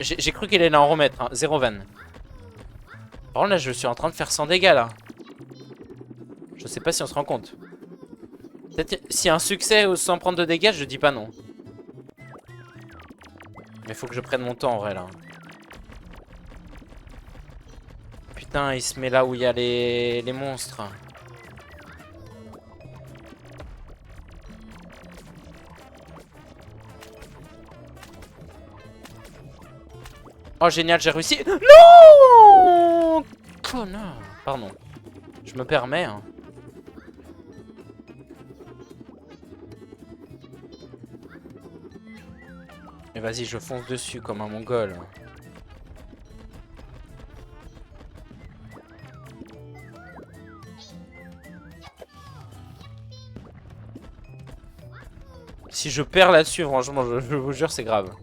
J'ai cru qu'il allait en remettre, hein. 0 van. Par contre, là, je suis en train de faire 100 dégâts, là. Je sais pas si on se rend compte. Peut-être s'il y a un succès sans prendre de dégâts, je dis pas non. Mais faut que je prenne mon temps en vrai là. Putain, il se met là où il y a les monstres. Oh génial, j'ai réussi. Non! Connard. Pardon. Je me permets. Hein. Mais vas-y, je fonce dessus comme un mongol. Si je perds là-dessus, franchement, je vous jure, c'est grave.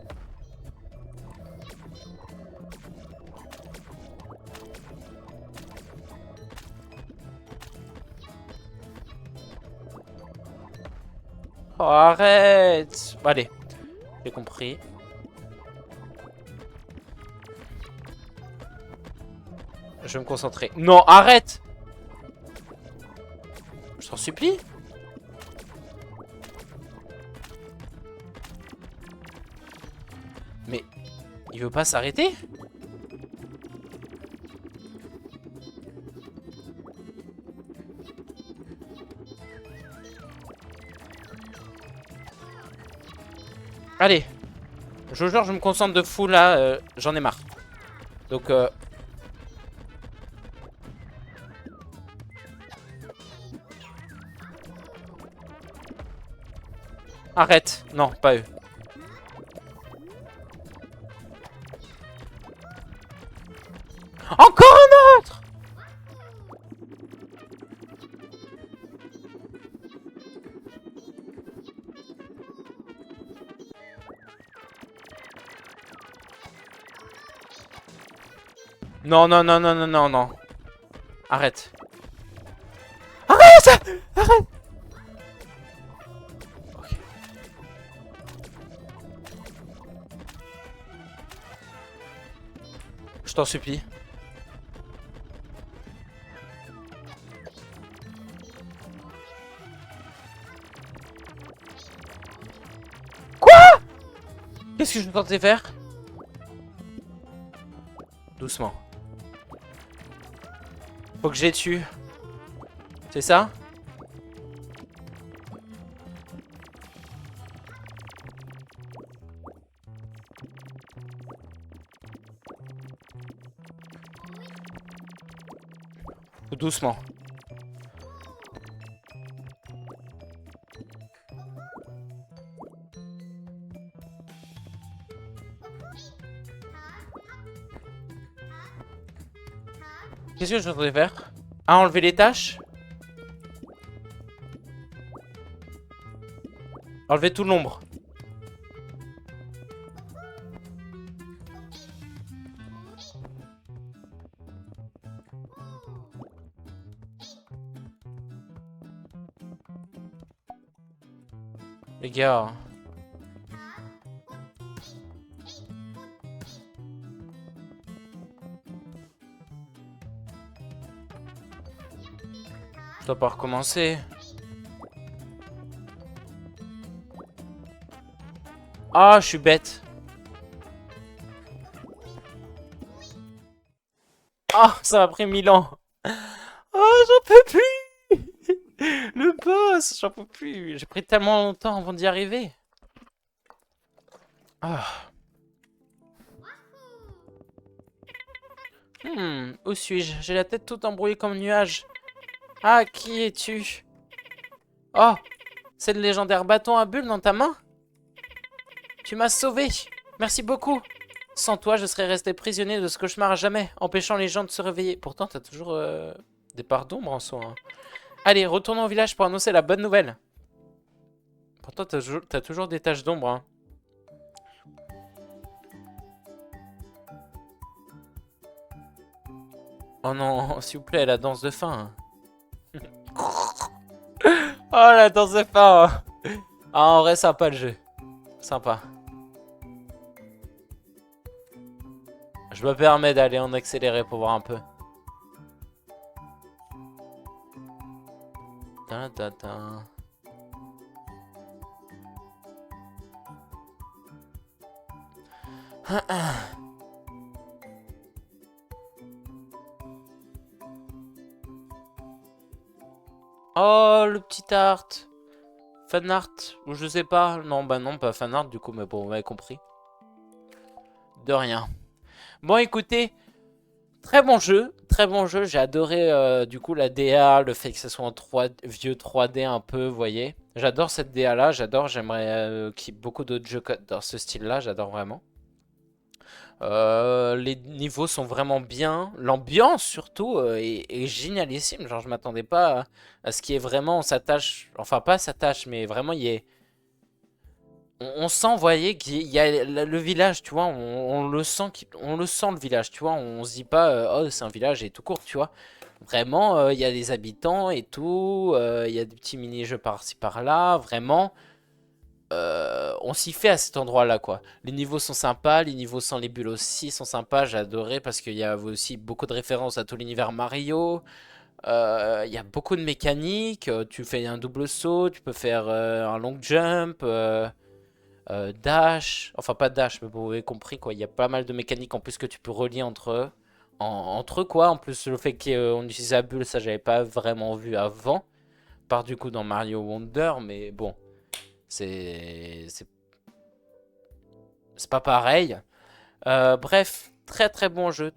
Oh, arrête! Bon, allez, j'ai compris. Je vais me concentrer. Non, arrête! Je t'en supplie. Mais il veut pas s'arrêter? Allez. Je vous jure, je me concentre de fou là. J'en ai marre. Donc arrête. Non, pas eux. Encore un autre! Non, non, non, non, non, non, non. Arrête. Arrête! Arrête! Ok. Je t'en supplie. Qu'est-ce que je suis tenté faire? Doucement. Faut que je les tue. C'est ça? Doucement. Qu'est-ce que je voudrais faire? Ah, enlever les tâches? Enlever tout l'ombre. Les gars. Je dois pas recommencer. Ah, je suis bête. Ah, ça m'a pris 1000 ans. Oh, j'en peux plus. Le boss, j'en peux plus. J'ai pris tellement longtemps avant d'y arriver. Ah. Où suis-je? J'ai la tête toute embrouillée comme nuage. Ah, qui es-tu? Oh, c'est le légendaire bâton à bulles dans ta main? Tu m'as sauvé. Merci beaucoup. Sans toi, je serais resté prisonnier de ce cauchemar à jamais, empêchant les gens de se réveiller. Pourtant, t'as toujours des parts d'ombre en soi. Hein. Allez, retournons au village pour annoncer la bonne nouvelle. Pourtant, t'as toujours des taches d'ombre. Hein. Oh non, s'il vous plaît, la danse de fin. Oh, la danse de fin. Ah, en vrai, sympa le jeu. Sympa. Je me permets d'aller en accéléré pour voir un peu. Ta ta ta. Oh, le petit art. Fan art, ou je sais pas. Non, bah non, pas fan art du coup, mais bon, vous m'avez compris. De rien. Bon, écoutez, très bon jeu. Très bon jeu. J'ai adoré du coup la DA, le fait que ce soit en vieux 3D un peu, vous voyez. J'adore cette DA là, j'adore. J'aimerais qu'il y ait beaucoup d'autres jeux dans ce style là, j'adore vraiment. Les niveaux sont vraiment bien. L'ambiance surtout est génialissime. Genre je m'attendais pas à ce qu'il y ait vraiment, on s'attache, enfin pas s'attache, mais vraiment il y ait... On sent, vous voyez, qu'il y a le village, tu vois, on le sent, on le sent le village, tu vois, on se dit pas, oh c'est un village et tout court, tu vois. Vraiment, il y a des habitants et tout, il y a des petits mini-jeux par-ci par-là, vraiment. On s'y fait à cet endroit-là, quoi. Les niveaux sont sympas, les niveaux sans les bulles aussi sont sympas, j'ai adoré parce qu'il y a aussi beaucoup de références à tout l'univers Mario. Il y a beaucoup de mécaniques, tu fais un double saut, tu peux faire un long jump, dash, enfin pas dash, mais vous avez compris, quoi. Il y a pas mal de mécaniques en plus que tu peux relier entre eux, entre eux, quoi. En plus, le fait qu'on utilise la bulle, ça j'avais pas vraiment vu avant, part du coup dans Mario Wonder, mais bon. C'est pas pareil. Bref, très bon jeu.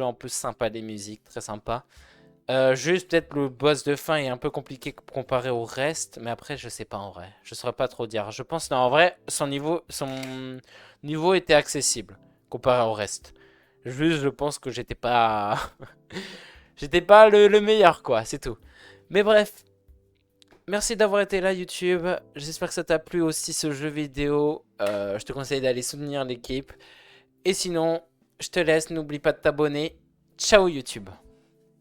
En plus, sympa les musiques, très sympa. Juste peut-être le boss de fin est un peu compliqué comparé au reste, mais après je sais pas en vrai. Je saurais pas trop dire. Je pense non en vrai son niveau était accessible comparé au reste. Juste je pense que j'étais pas j'étais pas le meilleur quoi, c'est tout. Mais bref. Merci d'avoir été là YouTube, j'espère que ça t'a plu aussi ce jeu vidéo, je te conseille d'aller soutenir l'équipe. Et sinon, je te laisse, n'oublie pas de t'abonner Ciao YouTube.